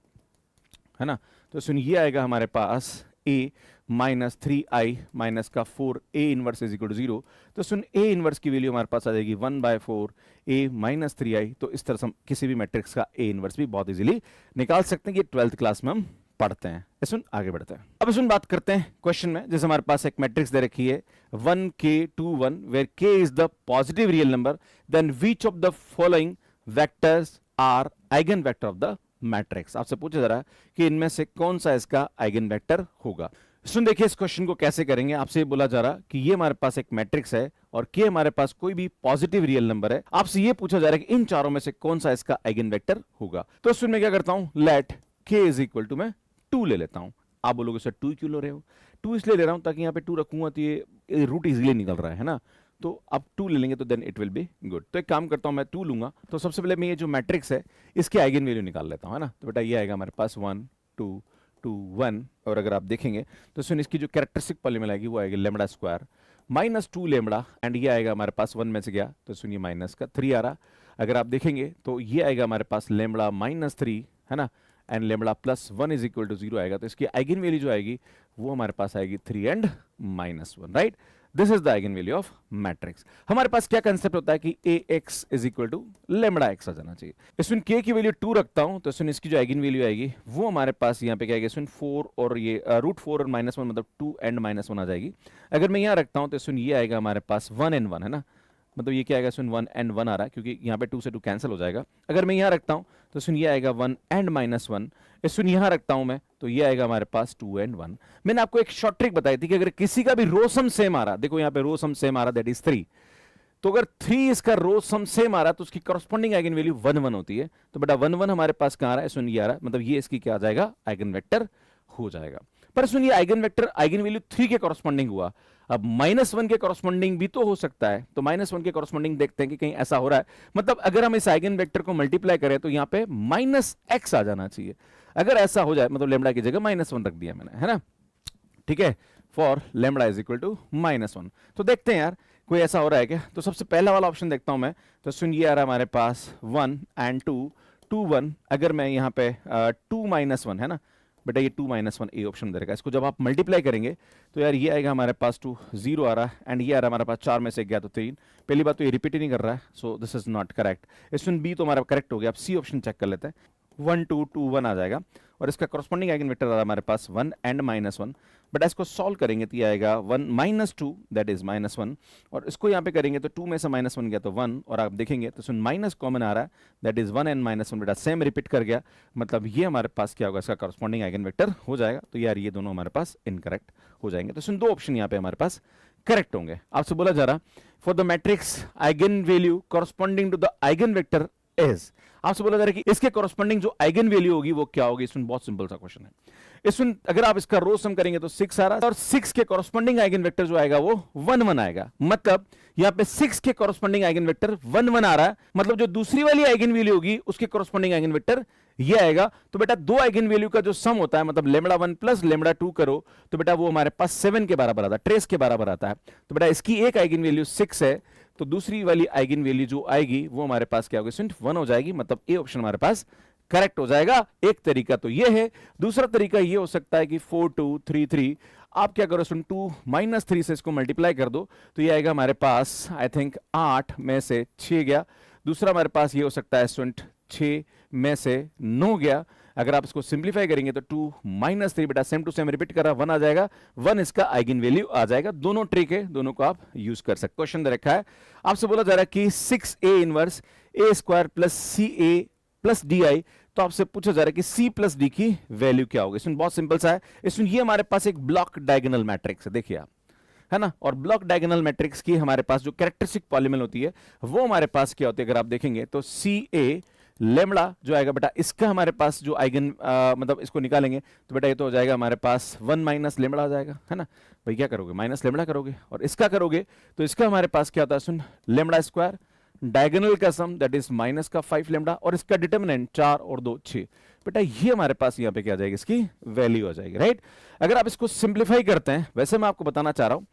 है ना। तो सुनिए ये आएगा हमारे पास ए माइनस 3i माइनस का 4a inverse is equal to 0, तो सुन a इनवर्स की वैल्यू हमारे पास आ जाएगी 1/4 a माइनस 3i। तो इस तरह से हम किसी भी मैट्रिक्स का a इनवर्स भी बहुत इजीली निकाल सकते हैं। ये 12th क्लास में हम पढ़ते हैं। सुन आगे बढ़ते हैं। अब सुन बात करते हैं क्वेश्चन में। जैसे हमारे पास एक मैट्रिक्स दे रखी है 1k2 1 where k is the positive real number, then which of the following vectors are eigen vector of the matrix. आपसे पूछा जा रहा है कि इनमें से कौन सा इसका आइगन वेक्टर होगा। सुन देखिए इस क्वेश्चन को कैसे करेंगे। आपसे बोला जा रहा कि ये हमारे पास एक मैट्रिक्स है और k हमारे पास कोई भी पॉजिटिव रियल नंबर है। आपसे ये पूछा जा रहा है कि इन चारों में से कौन सा इसका आइगन वेक्टर होगा। तो सुन मैं क्या करता हूं, let k is equal to मैं 2 ले लेता हूं। आप बोलोगे सर 2 क्यों ले रहे हो? 2 इसलिए ले रहा हूं ताकि यहां पे 2 रखूंगा तो ये रूट इजीली निकल रहा है ना। तो आप 2 ले लेंगे तो then it will be good. तो एक काम करता हूं, मैं 2 लूंगा। तो सबसे पहले मैं ये जो मैट्रिक्स है इसके आइगन वैल्यू निकाल लेता हूं, है ना। तो बेटा ये आएगा हमारे पास 1 2 2 1। और अगर आप देखेंगे तो सुन इसकी जो कैरेक्टरिस्टिक पॉलीनोमियल आएगी वो आएगी lambda square minus 2 lambda, and ये आएगा हमारे पास 1 में से गया तो सुनिए माइनस का 3 आ रहा। अगर आप देखेंगे तो ये आएगा हमारे पास लेमड़ा माइनस 3, है ना, and lambda plus 1 is equal to 0 आएगा। तो इसकी आइगन वैल्यू जो आएगी वो हमारे पास आएगी 3 and minus 1, right. This is the eigen value of matrix. हमारे पास क्या कंसेप्ट होता है कि ax is equal to lambda x आ जाना चाहिए। इसमें k की वैल्यू 2 रखता हूं तो इसमें इसकी जो आइगन वैल्यू आएगी वो हमारे पास यहाँ पे क्या आएगी, इसमें 4 और ये रूट 4 और माइनस 1 मतलब 2 एंड माइनस 1 आ जाएगी। अगर मैं यहाँ रखता हूं तो इसमें ये आएगा हमारे पास 1 एंड 1, है ना, मतलब ये क्या आएगा, इसमें 1 एंड 1 आ रहा है क्योंकि यहाँ पे 2 से 2 कैंसिल हो जाएगा। अगर मैं यहाँ रखता हूँ तो इसमें ये आएगा 1 एंड माइनस 1। इसमें यहाँ रखता हूँ मैं तो ये आएगा हमारे पास 2 एंड 1। मैंने आपको एक शॉर्ट ट्रिक बताई थी कि अगर किसी का भी रो सम सेम आ रहा, देखो यहाँ पे रो सम सेम आ रहा दैट इज 3, तो अगर 3 इसका रो सम सेम आ रहा तो उसकी करस्पॉन्डिंग आइगन वैल्यू 1 1 होती है। तो बेटा 1 1 हमारे पास कहाँ आ रहा है, इसमें ये आ रहा है, मतलब ये इसकी क्या आ जाएगा, आइगन वेक्टर हो जाएगा। पर इसमें ये आइगन वेक्टर आइगन वैल्यू 3 के कॉरस्पॉन्डिंग हुआ। अब -1 के कॉरस्पॉन्डिंग भी तो हो सकता है, तो -1 के कॉरस्पॉन्डिंग देखते हैं कि कहीं ऐसा हो रहा है। मतलब अगर हम इस आइगन वेक्टर को मल्टीप्लाई करें तो यहाँ पे -x आ जाना चाहिए। अगर ऐसा हो जाए मतलब लेमड़ा की जगह -1 रख दिया मैंने, है ना, ठीक है, for lambda is equal to -1। तो देखते हैं यार कोई ऐसा हो रहा है क्या। तो सबसे पहला वाला ऑप्शन देखता हूं मैं। तो सुन ये आ रहा है हमारे पास 1 एंड 2 2 1। अगर मैं यहाँ पे 2 -1, है ना बेटा, ये 2 -1 ए ऑप्शन दे रखा है। इसको जब आप मल्टीप्लाई करेंगे तो यार ये आएगा हमारे पास 2 0 आ रहा है, एंड ये आ रहा है हमारे पास 4 में से गया तो 3। पहली बात तो ये रिपीट ही नहीं कर रहा है, so this is not correct. इसमें बी तो हमारा करेक्ट हो गया। अब सी ऑप्शन चेक कर लेते हैं। 1 2 2 1 आ जाएगा और इसका करस्पॉन्डिंग आइगन वेक्टर आ रहा है हमारे पास 1 एंड -1। बट इसको सॉल्व करेंगे तो ये आएगा 1 -2 दैट इज -1, और इसको यहाँ पे करेंगे तो 2 में से -1 गया तो 1, और आप देखेंगे तो सुन माइनस कॉमन आ रहा है दैट इज 1 एंड -1। बेटा सेम रिपीट कर गया, मतलब ये हमारे पास क्या होगा, इसका करस्पॉन्डिंग आइगन वेक्टर हो जाएगा। तो यार ये दोनों हमारे पास इनकरेक्ट हो जाएंगे। तो सुन दो ऑप्शन यहाँ पे हमारे पास करेक्ट होंगे। आपसे बोला जा रहा for the matrix eigen value corresponding to the eigen vector is, आपसे बोला जा रहा है कि इसके कॉरस्पॉन्डिंग जो आइगन वैल्यू होगी वो क्या होगी। इसमें बहुत सिंपल सा क्वेश्चन है। इसमें अगर आप इसका रो सम करेंगे तो 6 आ रहा है, और 6 के कॉरस्पॉन्डिंग आइगन वेक्टर जो आएगा वो 1 1 आएगा। मतलब यहाँ पे 6 के कॉरस्पॉन्डिंग आइगन वेक्टर 1 1 आ रहा है, मतलब जो दूसरी वाली आइगन वैल्यू होगी उसके कॉरस्पॉन्डिंग आइगन वेक्टर ये आएगा। तो बेटा दो आइगन वैल्यू का जो सम होता है, मतलब लेमड़ा 1 प्लस लेमड़ा 2 करो तो बेटा वो हमारे पास 7 के बराबर आता है, ट्रेस के बराबर आता है। तो बेटा इसकी एक आइगन वैल्यू 6 है, तो दूसरी वाली आइगन वैल्यू जो आएगी वो हमारे पास क्या होगी, सिर्फ 1 हो जाएगी। मतलब ए ऑप्शन हमारे पास करेक्ट हो जाएगा। एक तरीका तो ये है। दूसरा तरीका ये हो सकता है कि 4 2 3 3, आप क्या करो, 2 -3 से इसको मल्टीप्लाई कर दो तो ये आएगा हमारे पास आई थिंक 8 में से 6 गया। दूसरा हमारे पास ये हो सकता है 6 में से 9 गया। अगर आप इसको सिंप्लीफाई करेंगे तो 2 -3 बेटा सेम टू सेम रिपीट कर रहा, 1 आ जाएगा, 1 इसका आइगन वैल्यू आ जाएगा। दोनों ट्रिक है, दोनों को आप यूज कर सकते। क्वेश्चन दे रखा है, आपसे बोला जा रहा है कि 6a inverse a² plus ca plus D, तो आपसे पूछा जा रहा है कि c प्लस डी की वैल्यू क्या होगी। इसमें बहुत सिंपल सा है। इसमें ये हमारे पास एक ब्लॉक डायगोनल मैट्रिक्स है, देखिए आप, है ना, और ब्लॉक डायगोनल मैट्रिक्स की हमारे पास जो कैरेक्टरिस्टिक पॉलीनोमियल होती है वो हमारे पास क्या होती है, अगर आप देखेंगे तो ca लेमड़ा जो आएगा बेटा इसका हमारे पास जो आइगन मतलब इसको निकालेंगे तो बेटा ये तो हो जाएगा हमारे पास 1 माइनस लेमड़ा आ जाएगा, है ना। भाई क्या करोगे, माइनस लेमड़ा करोगे, और इसका करोगे तो इसका हमारे पास क्या होता है, सुन लेमड़ा स्क्वायर डायगोनल का सम दैट इज माइनस का 5 लेमड़ा, और इसका डिटरमिनेंट 4 और 2 6। बेटा ये हमारे पास यहाँ पे क्या आ जाएगी, इसकी वैल्यू आ जाएगी, राइट। अगर आप इसको सिंप्लीफाई करते हैं, वैसे मैं आपको बताना चाह रहा हूं,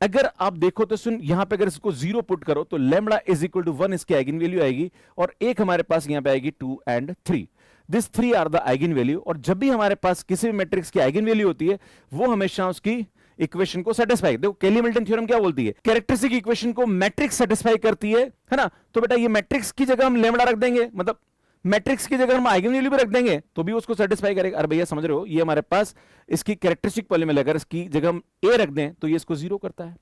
अगर आप देखो तो सुन यहां पे अगर इसको 0 पुट करो तो लेमड़ा इज इक्वल टू 1 इसकी आइगन वैल्यू आएगी, और एक हमारे पास यहां पे आएगी 2 and 3। This three are the eigen value, और जब भी हमारे पास किसी भी मैट्रिक्स की आइगन वैल्यू होती है वो हमेशा उसकी इक्वेशन को सेटिस्फाई, देखो केली-मिल्टन थ्योरम क्या बोलती है, कैरेक्टरिस्टिक इक्वेशन को मैट्रिक्स सेटिस्फाई करती है ना। तो बेटा ये मैट्रिक्स की जगह हम लैम्डा रख देंगे, मतलब मैट्रिक्स की जगह हम आइगन वैल्यू भी रख देंगे तो भी उसको सेटिस्फाई करेगा। अरे भैया समझ रहे हो, ये हमारे पास इसकी कैरेक्टरिस्टिक पॉलीमर, अगर इसकी जगह हम ए रख दें तो ये इसको जीरो करता है,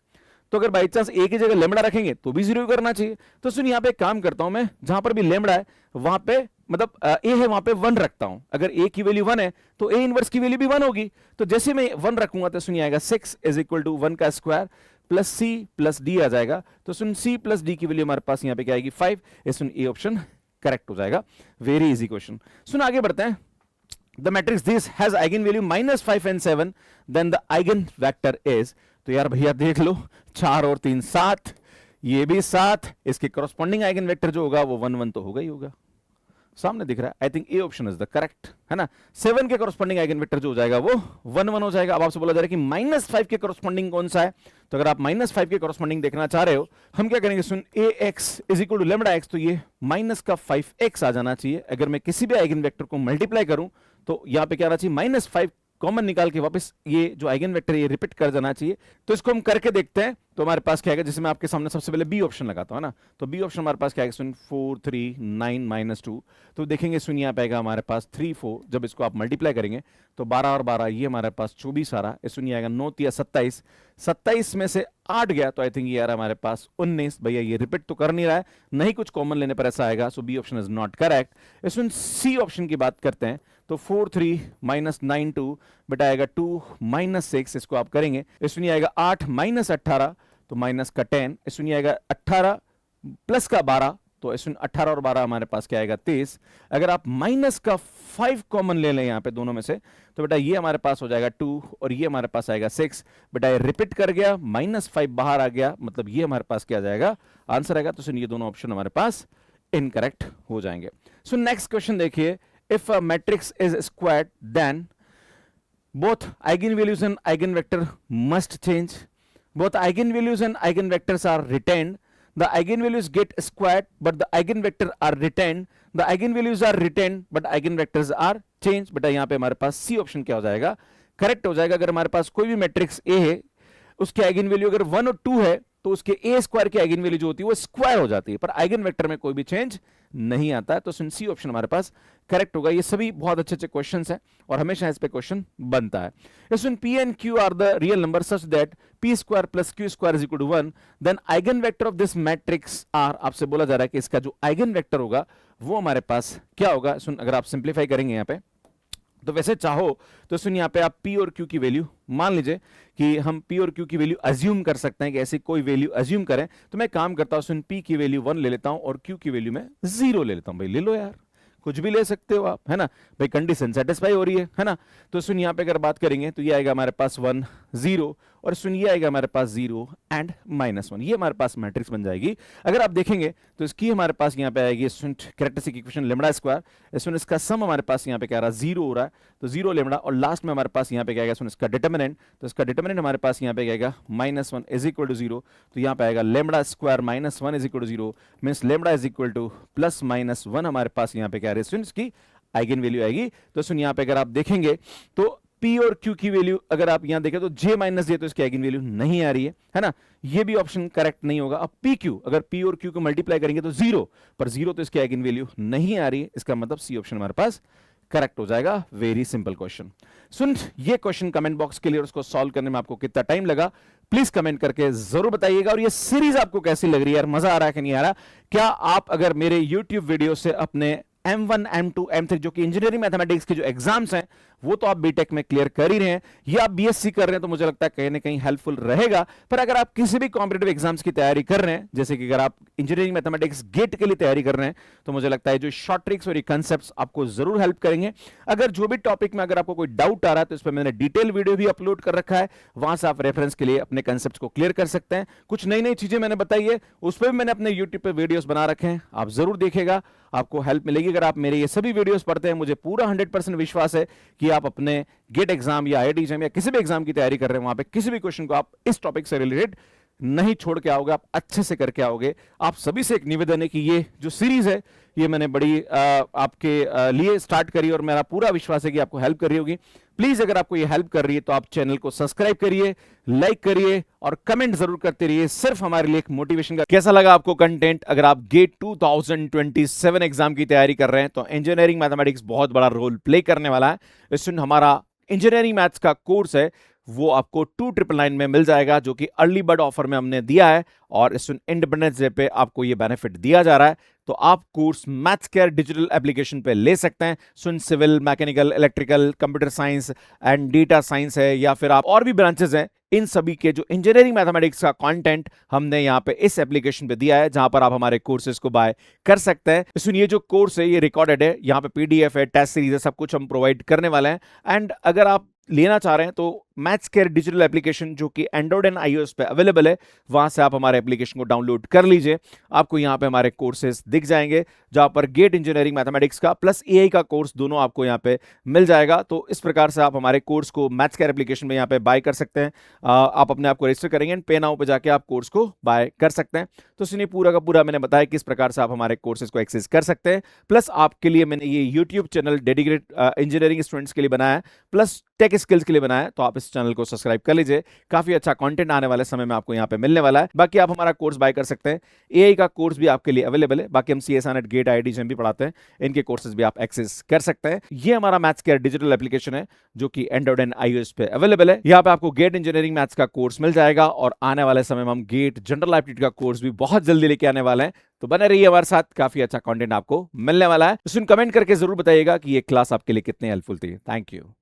तो अगर बाई चांस ए की जगह लेमड़ा रखेंगे तो भी जीरो करना चाहिए। तो सुन यहाँ पे एक काम करता हूं मैं, जहां पर भी लेमड़ा है वहां पे मतलब ए है वहां पे 1 रखता हूं, अगर ए की वैल्यू 1 है तो ए इनवर्स की वैल्यू भी 1 होगी, तो जैसे मैं 1 रखूंगा तो सुनिए आएगा 6 इज इक्वल टू 1 का square plus C plus D आ जाएगा। तो सुन सी प्लस डी की वैल्यू हमारे पास यहाँ पे क्या आएगी 5, ये सुन ए ऑप्शन करेक्ट हो जाएगा। Very easy question. सुन आगे बढ़ते हैं। The matrix this has eigenvalue -5 and 7, then the eigenvector is, तो यार भैया देख लो 4 और 3 7, ये भी 7, इसके corresponding eigenvector जो होगा वो 1 1 तो होगा ही होगा, सामने दिख रहा है। I think A option is the correct, है ना। 7 के corresponding eigenvector जो हो जाएगा वो 1 1 हो जाएगा। अब आपसे बोला जा रहा है कि -5 के corresponding कौन सा है, तो अगर आप -5 के corresponding देखना चाह रहे हो, हम क्या करेंगे, सुन ax is equal to lambda x, तो ये माइनस का 5x आ जाना चाहिए। अगर मैं किसी भी आइगन वेक्टर को मल्टीप्लाई करूं तो यहां पे क्या आना चाहिए, -5 कॉमन निकाल के वापस ये जो आइगन वेक्टर ये रिपीट कर जाना चाहिए। तो इसको हम करके देखते हैं, तो हमारे पास क्या आएगा, जैसे मैं आपके सामने सबसे पहले बी ऑप्शन लगाता हूं ना, तो बी ऑप्शन हमारे पास क्या आएगा, सुन 4 3 9 -2, तो देखेंगे सुन यहाँ पे आएगा हमारे पास 3 4, जब इसको आप मल्टीप्लाई करेंगे तो 12 और 12 ये हमारे पास 24 आ रहा है, सुनिए आएगा 9 या 27, 27 में से 8 गया तो आई थिंक ये आ रहा है हमारे पास 19। भैया ये रिपीट तो कर नहीं रहा है, नहीं कुछ कॉमन लेने पर ऐसा आएगा, so B option is not correct. इसमें सी ऑप्शन की बात करते हैं, तो 4 3 -9 2 बेटा आएगा 2 -6, इसको आप करेंगे, इसमें आएगा 8 -18 तो माइनस का 10, इसमें आएगा 18 प्लस का 12, तो इसमें 18 और 12 हमारे पास क्या आएगा 23। अगर आप माइनस का 5 कॉमन ले लें यहाँ पे दोनों में से, तो बेटा ये हमारे पास हो जाएगा 2 और ये हमारे पास आएगा 6, बेटा ये रिपीट कर गया, -5 बाहर आ गया, मतलब ये हमारे पास क्या जाएगा, आंसर आएगा। तो सुन ये दोनों ऑप्शन हमारे पास इनकरेक्ट हो जाएंगे। सो नेक्स्ट क्वेश्चन देखिए, if a matrix is squared then both eigenvalues and eigenvector must change, both eigenvalues and eigenvectors are retained, the eigenvalues get squared but the eigenvector are retained, the eigenvalues are retained but eigenvectors are changed। बेटा यहाँ पे हमारे पास C option क्या हो जाएगा, correct हो जाएगा। अगर हमारे पास कोई भी मैट्रिक्स ए है, उसकी आइगन वैल्यू अगर 1 और 2 है तो उसके ए स्क्वायर की आइगन वैल्यू जो होती है वो स्क्वायर हो जाती है, पर आइगन वेक्टर में कोई भी चेंज नहीं आता है, तो सी ऑप्शन हमारे पास करेक्ट होगा। ये सभी बहुत अच्छे अच्छे क्वेश्चंस हैं और हमेशा इस पे क्वेश्चन बनता है। इसमें P and Q are the real number such that P square plus Q square is equal to 1, then eigen vector of this matrix are, आपसे बोला जा रहा है कि इसका जो आइगन वेक्टर होगा वो हमारे पास क्या होगा। सुन अगर आप सिंप्लीफाई करेंगे यहाँ पे, तो वैसे चाहो तो सुन यहाँ पे आप P और Q की वैल्यू मान लीजिए कि हम P और Q की वैल्यू अज्यूम कर सकते हैं कि ऐसी कोई वैल्यू अज्यूम करें, तो मैं काम करता हूं, सुन P की वैल्यू 1 ले लेता हूं और Q की वैल्यू में 0 ले लेता हूं। भाई ले लो यार, कुछ भी ले सकते हो आप, है ना भाई, कंडीशन सेटिस्फाई हो रही है ना। तो सुन यहाँ पे अगर बात करेंगे तो ये आएगा हमारे पास 1 0 और सुन ये आएगा हमारे पास 0 एंड -1, ये हमारे पास मैट्रिक्स बन जाएगी। अगर आप देखेंगे तो इसकी हमारे पास यहाँ पे आएगी कैरेक्टरिस्टिक इक्वेशन लेमडा स्क्वायर, इसमें इसका सम हमारे पास यहाँ पे क्या आ रहा है 0 हो रहा है, तो 0 लेमडा, और लास्ट में हमारे पास यहाँ पे क्या आएगा सुन इसका डिटरमिनेंट, तो इसका डिटरमिनेंट हमारे पास यहाँ पे आएगा -1 इज इक्वल टू 0, तो यहाँ पे आएगा lambda square -1 is equal to 0 means lambda is equal to +-1 हमारे पास यहाँ पे क्या है इसकी आइगन वैल्यू आएगी। तो सुन यहाँ पे अगर आप देखेंगे तो P और Q की वैल्यू अगर आप यहां देखें तो J - J, तो इसकी आइगन वैल्यू नहीं आ रही है ना, ये भी ऑप्शन करेक्ट नहीं होगा। अब PQ, अगर P और Q को मल्टीप्लाई करेंगे तो 0, पर 0 तो इसकी आइगन वैल्यू नहीं आ रही है, इसका मतलब सी ऑप्शन हमारे पास करेक्ट हो जाएगा। Very simple question. सुन ये क्वेश्चन कमेंट बॉक्स के लिए और उसको सॉल्व करने में आपको कितना टाइम लगा प्लीज कमेंट करके जरूर बताइएगा। और ये सीरीज आपको कैसी लग रही है यार, मजा आ रहा है कि नहीं आ रहा? क्या आप अगर मेरे YouTube वीडियो से अपने M1 M2 M3 जो कि इंजीनियरिंग मैथमेटिक्स के जो एग्जाम्स हैं वो तो आप बीटेक में क्लियर कर ही रहे हैं, ये आप बीएससी कर रहे हैं, तो मुझे लगता है कहीं ना कहीं हेल्पफुल रहेगा। पर अगर आप किसी भी कॉम्पिटेटिव एग्जाम्स की तैयारी कर रहे हैं, जैसे कि अगर आप इंजीनियरिंग मैथमेटिक्स गेट के लिए तैयारी कर रहे हैं, तो मुझे लगता है जो शॉर्ट ट्रिक्स और ये कंसेप्ट्स आपको जरूर हेल्प करेंगे। अगर जो भी टॉपिक में अगर आपको कोई डाउट आ रहा है तो इस पर मैंने डिटेल वीडियो भी अपलोड कर रखा है, वहां से आप रेफरेंस के लिए अपने कंसेप्ट को क्लियर कर सकते हैं। कुछ नई नई चीजें मैंने बताई है, उस पर भी मैंने अपने यूट्यूब पर वीडियोस बना रखे हैं, आप जरूर देखिएगा, आपको हेल्प मिलेगी। अगर आप मेरे ये सभी वीडियोस पढ़ते हैं, मुझे पूरा 100% विश्वास है कि आप अपने गेट एग्जाम या आईआईटी एग्जाम या किसी भी एग्जाम की तैयारी कर रहे हैं, वहां पे किसी भी क्वेश्चन को आप इस टॉपिक से रिलेटेड नहीं छोड़ के आओगे, आप अच्छे से करके आओगे। आप सभी से एक निवेदन है कि ये जो सीरीज है ये मैंने बड़ी आपके लिए स्टार्ट करी और मेरा पूरा विश्वास है कि आपको हेल्प कर रही होगी। प्लीज अगर आपको ये हेल्प कर रही है तो आप चैनल को सब्सक्राइब करिए, लाइक करिए और कमेंट जरूर करते रहिए, सिर्फ हमारे लिए एक मोटिवेशन का। कैसा लगा आपको कंटेंट? अगर आप गेट 2027 एग्जाम की तैयारी कर रहे हैं तो इंजीनियरिंग मैथमेटिक्स बहुत बड़ा रोल प्ले करने वाला है। इसमें हमारा इंजीनियरिंग मैथ्स का कोर्स है वो आपको 2999 में मिल जाएगा, जो कि अर्ली बर्ड ऑफर में हमने दिया है और इस इंडिपेंडेंस डे पे आपको ये बेनिफिट दिया जा रहा है। तो आप course maths care digital application पे ले सकते हैं। सुन civil, mechanical, electrical, computer science and data science है, या फिर आप और भी ब्रांचेस हैं, इन सभी के जो इंजीनियरिंग मैथमेटिक्स का कंटेंट हमने यहाँ पे इस एप्लीकेशन पे दिया है, जहां पर आप हमारे कोर्सेज को बाय कर सकते हैं। सुनिए, ये जो कोर्स है ये रिकॉर्डेड है, यहाँ पे पीडीएफ है, टेस्ट सीरीज है, सब कुछ हम प्रोवाइड करने वाले हैं। एंड अगर आप लेना चाह रहे हैं तो मैथ्स केयर डिजिटल एप्लीकेशन जो कि एंड्रॉइड एंड आईओएस पे अवेलेबल है, वहां से आप हमारे एप्लीकेशन को डाउनलोड कर लीजिए। आपको यहाँ पे हमारे कोर्सेज दिख जाएंगे, जहां पर गेट इंजीनियरिंग मैथमेटिक्स का प्लस एआई का कोर्स दोनों आपको यहाँ पे मिल जाएगा। तो इस प्रकार से आप हमारे कोर्स को मैथ्स केयर एप्लीकेशन में यहाँ पे बाय कर सकते हैं। आप अपने आप को रजिस्टर करेंगे एंड पे नाउ पे जाके आप कोर्स को बाय कर सकते हैं। तो सुनिए, पूरा का पूरा मैंने बताया किस प्रकार से आप हमारे कोर्सेज को एक्सेस कर सकते हैं। प्लस आपके लिए मैंने ये YouTube channel dedicated engineering students के लिए बनाया है, प्लस टेक स्किल्स के लिए बनाया है। तो आप इस चैनल को सब्सक्राइब कर लीजिए, काफी अच्छा कंटेंट आने वाले समय में आपको यहाँ पे मिलने वाला है। बाकी आप हमारा कोर्स बाय कर सकते हैं। एआई का कोर्स भी आपके लिए अवेलेबल है। बाकी हम CSI NET, GATE, IIT JEE भी पढ़ाते हैं, इनके कोर्सेज भी आप एक्सेस कर सकते हैं। ये हमारा मैथ्स केयर डिजिटल एप्लीकेशन है जो कि एंड्रॉइड एंड आईओएस पे अवेलेबल है। यहाँ पे आपको गेट इंजीनियरिंग मैथ्स का कोर्स मिल जाएगा और आने वाले समय में हम गेट जनरल एप्टीट्यूड का कोर्स भी बहुत जल्दी लेके आने वाले हैं। तो बने रहिए हमारे साथ, काफी अच्छा कंटेंट आपको मिलने वाला है। तो कमेंट करके जरूर बताइएगा कि ये क्लास आपके लिए कितनी हेल्पफुल थी। Thank you.